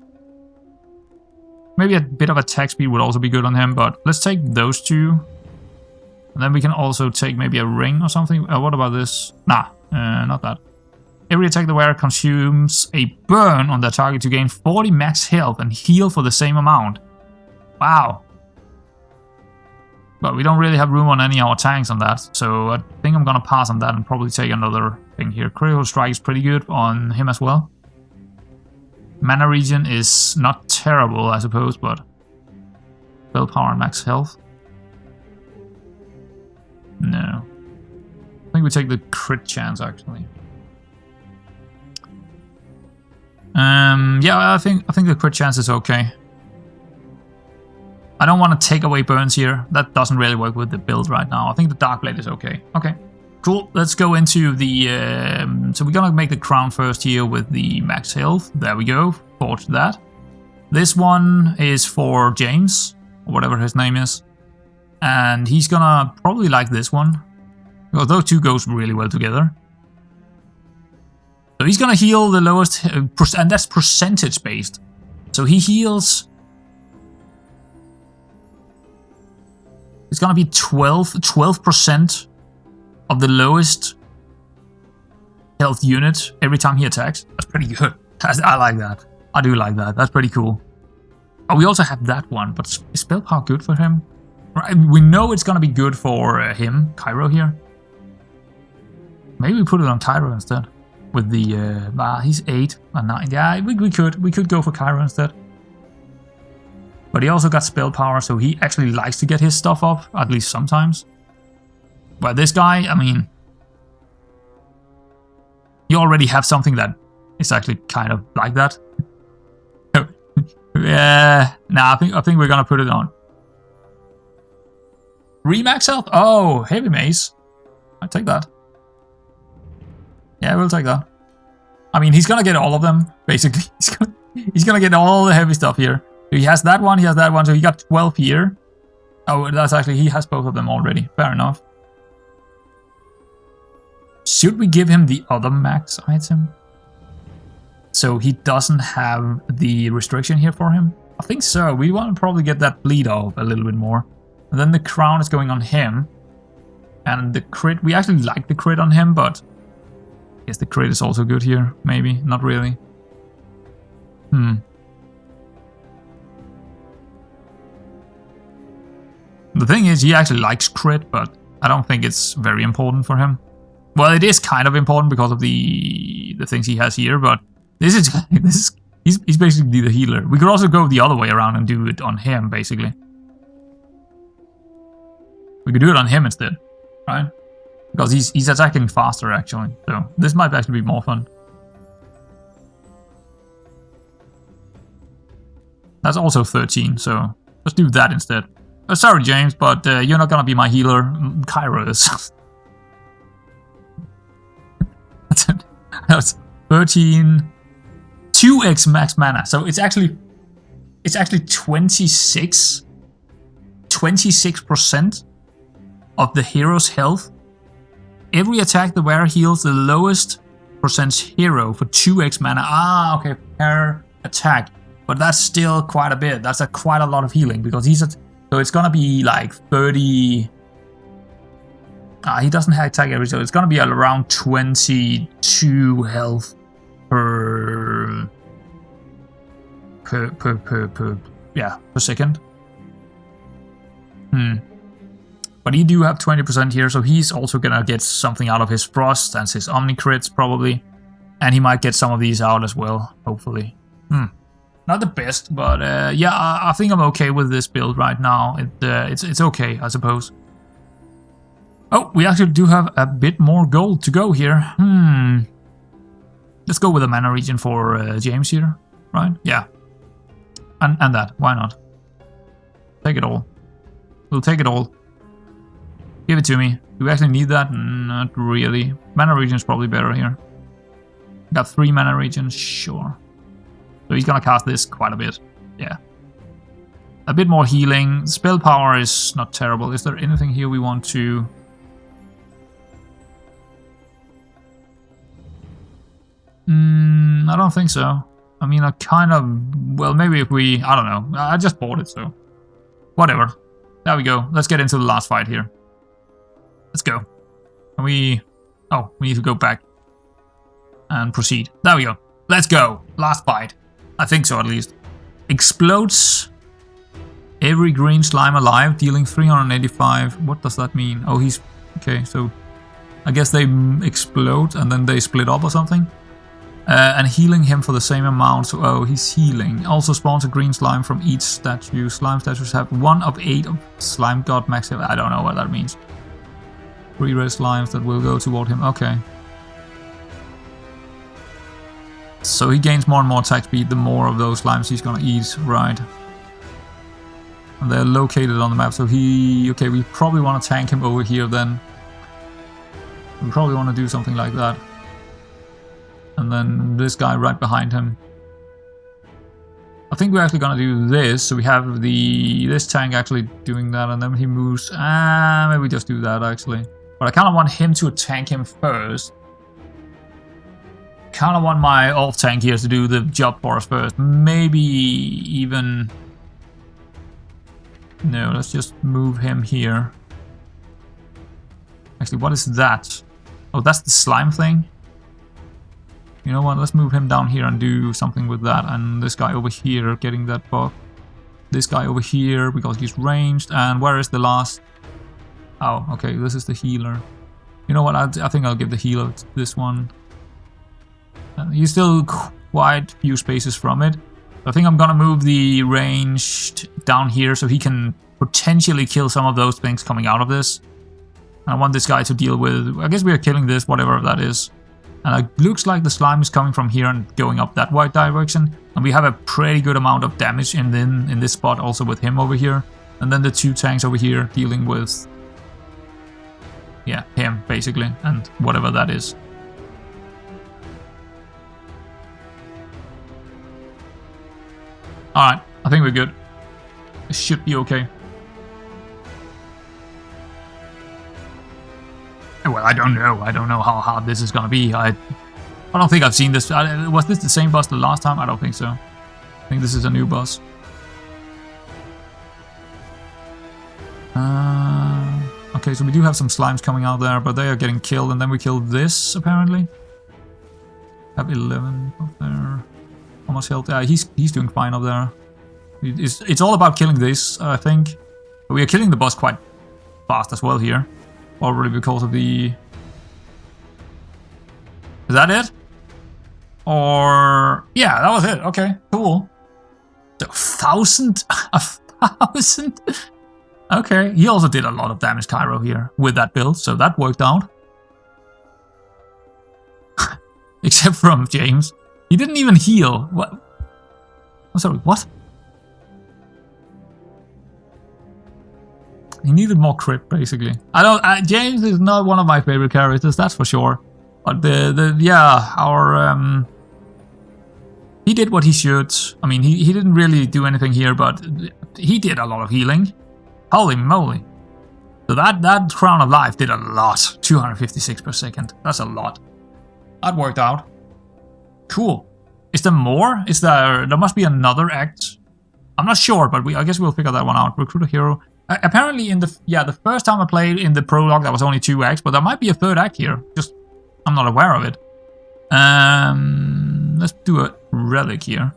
Maybe a bit of attack speed would also be good on him, but let's take those two. And then we can also take maybe a ring or something. What about this? Nah, not that. Every attack the wearer consumes a burn on their target to gain 40 max health and heal for the same amount. Wow. But we don't really have room on any of our tanks on that, so I think I'm gonna pass on that and probably take another thing here. Critical Strike is pretty good on him as well. Mana regen is not terrible, I suppose, but... Spell power and max health. No. I think we take the crit chance, actually. Yeah, I think the crit chance is okay. I don't want to take away burns here. That doesn't really work with the build right now. I think the Dark Blade is okay. Okay, cool. Let's go into the... so we're gonna make the crown first here with the max health. There we go. Forge that. This one is for James, or whatever his name is. And he's gonna probably like this one. Because those two goes really well together. So he's gonna heal the lowest... and that's percentage based. So he heals... It's gonna be 12% of the lowest health unit every time he attacks. That's pretty good. I like that. I do like that. That's pretty cool. Oh, we also have that one, but is spell power good for him? Right, we know it's gonna be good for him, Cairo here. Maybe we put it on Cairo instead. With the, he's 8 and 9. Yeah, we could go for Cairo instead. But he also got spell power, so he actually likes to get his stuff up, at least sometimes. Well, this guy, I mean, you already have something that is actually kind of like that. Yeah, nah, I think we're gonna put it on. Remax health? Oh, heavy mace. I'll take that. Yeah, we'll take that. I mean, he's gonna get all of them, basically. He's gonna get all the heavy stuff here. So he has that one, so he got 12 here. Oh, that's actually, he has both of them already. Fair enough. Should we give him the other max item? So he doesn't have the restriction here for him? I think so. We want to probably get that bleed off a little bit more. And then the crown is going on him. And the crit, we actually like the crit on him, but I guess the crit is also good here. Maybe, not really. The thing is, he actually likes crit, but I don't think it's very important for him. Well, it is kind of important because of the things he has here, but he's basically the healer. We could also go the other way around and do it on him, basically. We could do it on him instead, right? Because he's attacking faster, actually. So this might actually be more fun. That's also 13, so let's do that instead. Sorry, James, but you're not gonna be my healer. Cairo is. That's 13. 2x max mana. So it's actually 26% of the hero's health. Every attack the wearer heals the lowest percent hero for 2x mana. Ah, okay, per attack. But that's still quite a bit. That's quite a lot of healing because he's at. So it's gonna be like 30. He doesn't have attack every, so it's gonna be around 22 health per second. But he do have 20% here, so he's also gonna get something out of his frost and his omni crits probably, and he might get some of these out as well, hopefully. Not the best, but yeah, I think I'm okay with this build right now. It's okay, I suppose. Oh, we actually do have a bit more gold to go here. Let's go with a mana regen for James here, right? Yeah. And that, why not? Take it all. We'll take it all. Give it to me. Do we actually need that? Not really. Mana regen is probably better here. Got 3 mana regen, sure. So he's gonna cast this quite a bit. Yeah. A bit more healing. Spell power is not terrible. Is there anything here we want to... I don't think so. I mean, I kind of... Well, maybe if we... I don't know. I just bought it, so... Whatever. There we go. Let's get into the last fight here. Let's go. Can we... Oh, we need to go back. And proceed. There we go. Let's go. Last fight. I think so, at least. Explodes every green slime alive, dealing 385. What does that mean? Oh, he's... Okay, so... I guess they explode and then they split up or something. And healing him for the same amount. So, oh, he's healing. Also spawns a green slime from each statue. Slime statues have 1 of 8 of slime god max health. I don't know what that means. 3 red slimes that will go toward him. Okay. So he gains more and more attack speed the more of those slimes he's gonna eat, right? And they're located on the map, so he... Okay, we probably want to tank him over here then. We probably want to do something like that. And then this guy right behind him. I think we're actually gonna do this, so we have this tank actually doing that, and then he moves... maybe we just do that actually. But I kind of want him to tank him first. Kind of want my off tank here to do the job for us first. Maybe even... No, let's just move him here. Actually, what is that? Oh, that's the slime thing. You know what, let's move him down here and do something with that. And this guy over here getting that buff. this guy over here because he's ranged. And where is the last? Oh, okay, this is the healer. You know what, I think I'll give the healer this one. He's still quite few spaces from it. I think I'm gonna move the ranged down here so he can potentially kill some of those things coming out of this. And I want this guy to deal with, I guess we are killing this, whatever that is. And it looks like the slime is coming from here and going up that white direction. And we have a pretty good amount of damage in this spot also with him over here. And then the 2 tanks over here dealing with, yeah, him basically, and whatever that is. Alright, I think we're good. It should be okay. Well, I don't know. I don't know how hard this is gonna be. I don't think I've seen this. Was this the same boss the last time? I don't think so. I think this is a new boss. Okay, so we do have some slimes coming out there, but they are getting killed, and then we kill this, apparently. Have 11 up there. How much health? He's doing fine up there. It's all about killing this, I think. But we are killing the boss quite fast as well here. Already because of the... Is that it? Or... Yeah, that was it. Okay, cool. So 1,000? 1,000? Okay, he also did a lot of damage, Cairo, here with that build, so that worked out. Except from James. He didn't even heal. What? I'm sorry, what? He needed more crit, basically. James is not one of my favorite characters, that's for sure. But he did what he should. I mean, he didn't really do anything here, but he did a lot of healing. Holy moly. So that Crown of Life did a lot. 256 per second. That's a lot. That worked out. Cool. Is there more? There must be another act. I'm not sure, but I guess we'll figure that one out. Recruit a hero. Apparently in the first time I played in the prologue, that was only 2 acts, but there might be a 3rd act here. Just, I'm not aware of it. Let's do a relic here.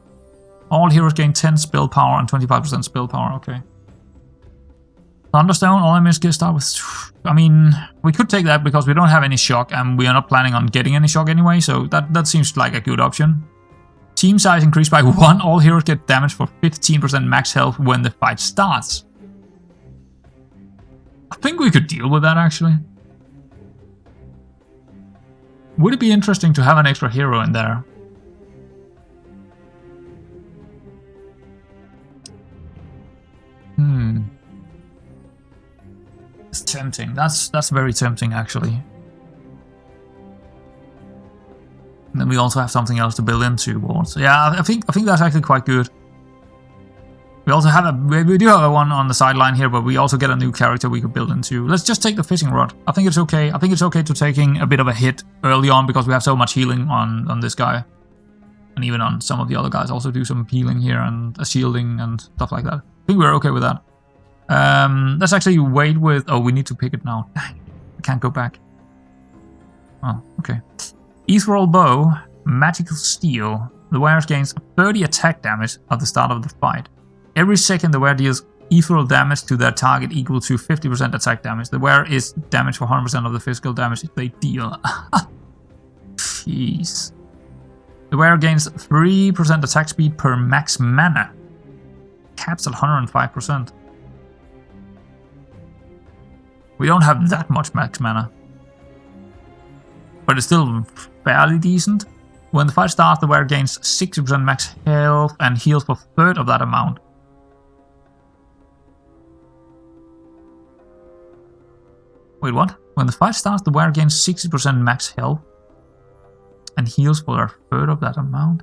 All heroes gain 10 spell power and 25% spell power. Okay. Thunderstone, all enemies get start with... I mean, we could take that because we don't have any shock, and we are not planning on getting any shock anyway, so that seems like a good option. Team size increased by 1. All heroes get damage for 15% max health when the fight starts. I think we could deal with that, actually. Would it be interesting to have an extra hero in there? It's tempting. That's very tempting, actually. And then we also have something else to build into towards. Yeah, I think that's actually quite good. We also have we do have one on the sideline here, but we also get a new character we could build into. Let's just take the fishing rod. I think it's okay. I think it's okay to taking a bit of a hit early on because we have so much healing on this guy. And even on some of the other guys also do some healing here and a shielding and stuff like that. I think we're okay with that. Let's actually wait with... Oh, we need to pick it now. Dang, I can't go back. Oh, okay. Ethereal Bow, Magical Steel. The wearer gains 30 attack damage at the start of the fight. Every second the wearer deals ethereal damage to their target equal to 50% attack damage. The wearer is damaged for 100% of the physical damage they deal. Jeez. The wearer gains 3% attack speed per max mana. Caps at 105%. We don't have that much max mana. But it's still fairly decent. When the fight starts, the wearer gains 60% max health and heals for 1/3 of that amount. Wait, what? When the fight starts, the wearer gains 60% max health and heals for 1/3 of that amount.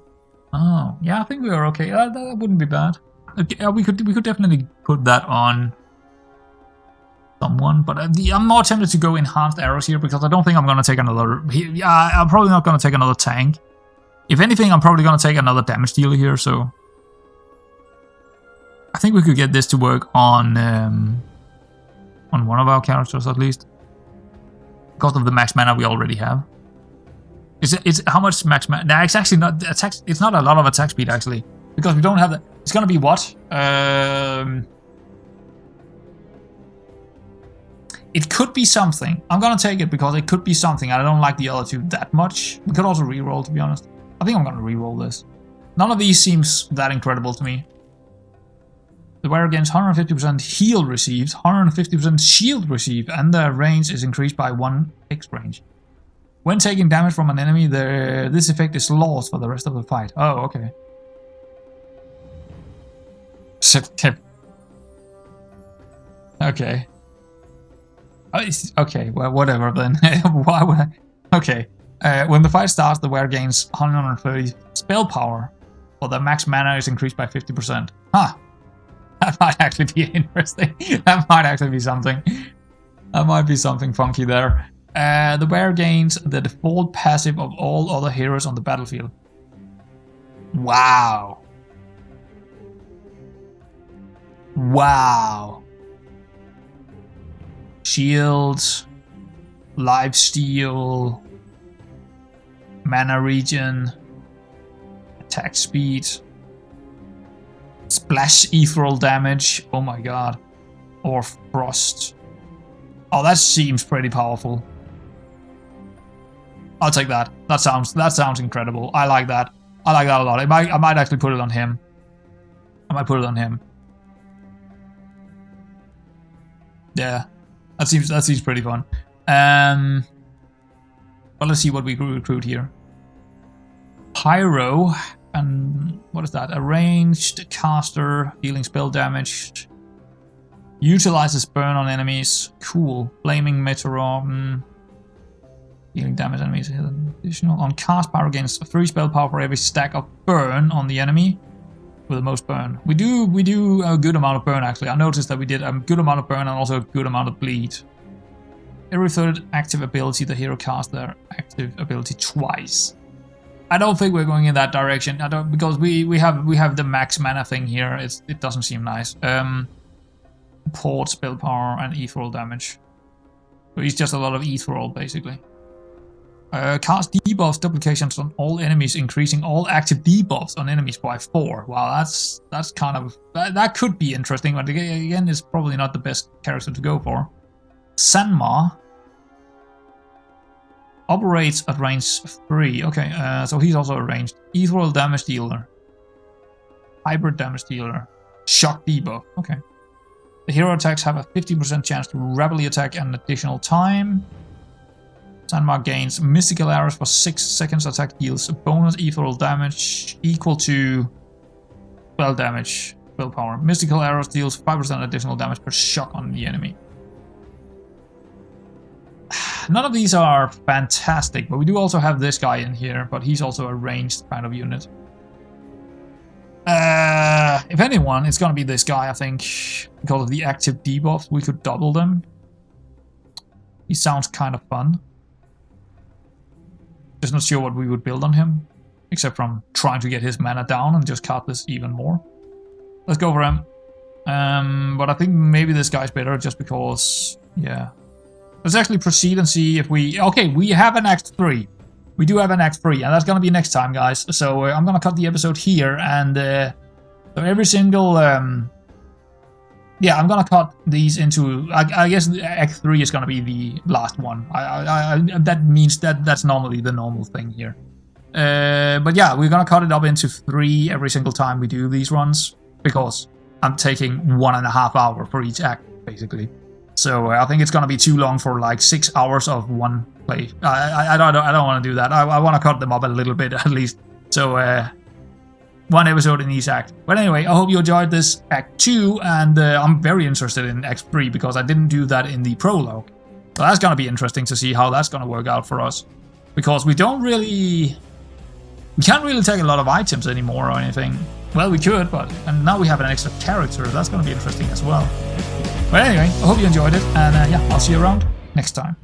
Oh, yeah, I think we are okay. That wouldn't be bad. Okay, we could definitely put that on someone, but I'm more tempted to go enhanced arrows here because I don't think I'm gonna take another. I'm probably not gonna take another tank. If anything, I'm probably gonna take another damage dealer here. So I think we could get this to work on one of our characters at least, because of the max mana we already have. It's how much max mana? Nah, it's actually not attack. It's not a lot of attack speed actually, because we don't have the. It's gonna be what? It could be something. I'm gonna take it because it could be something. I don't like the other two that much. We could also reroll, to be honest. I think I'm gonna reroll this. None of these seems that incredible to me. The wearer gains 150% heal received, 150% shield received, and the range is increased by 1 fixed range. When taking damage from an enemy, this effect is lost for the rest of the fight. Oh, okay. Okay. Okay, well, whatever then. Why would I? Okay. When the fight starts, the wearer gains 130 spell power, but the max mana is increased by 50%. Huh. That might actually be interesting. That might actually be something. That might be something funky there. The wearer gains the default passive of all other heroes on the battlefield. Wow. Wow. Shields, lifesteal, mana regen, attack speed, splash ethereal damage, oh my god, or frost. Oh, that seems pretty powerful. I'll take that. That sounds incredible. I like that. I like that a lot. I might actually put it on him. I might put it on him. Yeah. That seems pretty fun. But let's see what we can recruit here. Pyro, and what is that? A ranged caster, dealing spell damage. Utilizes burn on enemies. Cool. Flaming meteor. Dealing damage enemies. Additional on cast, Pyro gains 3 spell power for every stack of burn on the enemy. With the most burn. We do a good amount of burn actually. I noticed that we did a good amount of burn and also a good amount of bleed. Every third active ability the hero casts their active ability twice. I don't think we're going in that direction. I don't, because we have the max mana thing here. It doesn't seem nice. Port, spell power, and ethereal damage. So he's just a lot of ethereal basically. Cast debuffs duplications on all enemies, increasing all active debuffs on enemies by 4. Wow, that's kind of that could be interesting, but again, it's probably not the best character to go for. Sanma operates at range 3. Okay, so he's also a ranged. Ethereal damage dealer, hybrid damage dealer, shock debuff. Okay. The hero attacks have a 50% chance to rapidly attack an additional time. Sanma gains mystical arrows for 6 seconds. Attack deals a bonus ethereal damage equal to spell damage, spell power. Mystical arrows deals 5% additional damage per shock on the enemy. None of these are fantastic, but we do also have this guy in here, but he's also a ranged kind of unit. If anyone, it's gonna be this guy, I think, because of the active debuffs. We could double them. He sounds kind of fun. Just not sure what we would build on him, except from trying to get his mana down and just cut this even more. Let's go for him. But I think maybe this guy's better just because, yeah. Let's actually proceed and see if we... Okay, we have an Act 3. We do have an Act 3, and that's going to be next time, guys. So I'm going to cut the episode here, and so every single... yeah, I'm going to cut these into... I guess Act 3 is going to be the last one. That means that's normally the normal thing here. But yeah, we're going to cut it up into 3 every single time we do these runs, because I'm taking 1.5 hours for each act, basically. So I think it's going to be too long for like 6 hours of one play. I don't want to do that. I want to cut them up a little bit at least. So 1 episode in each act. But anyway, I hope you enjoyed this Act 2, and I'm very interested in Act 3 because I didn't do that in the prologue. So that's going to be interesting to see how that's going to work out for us. Because we can't really take a lot of items anymore or anything. Well, we could, but... And now we have an extra character. That's going to be interesting as well. But anyway, I hope you enjoyed it, and yeah, I'll see you around next time.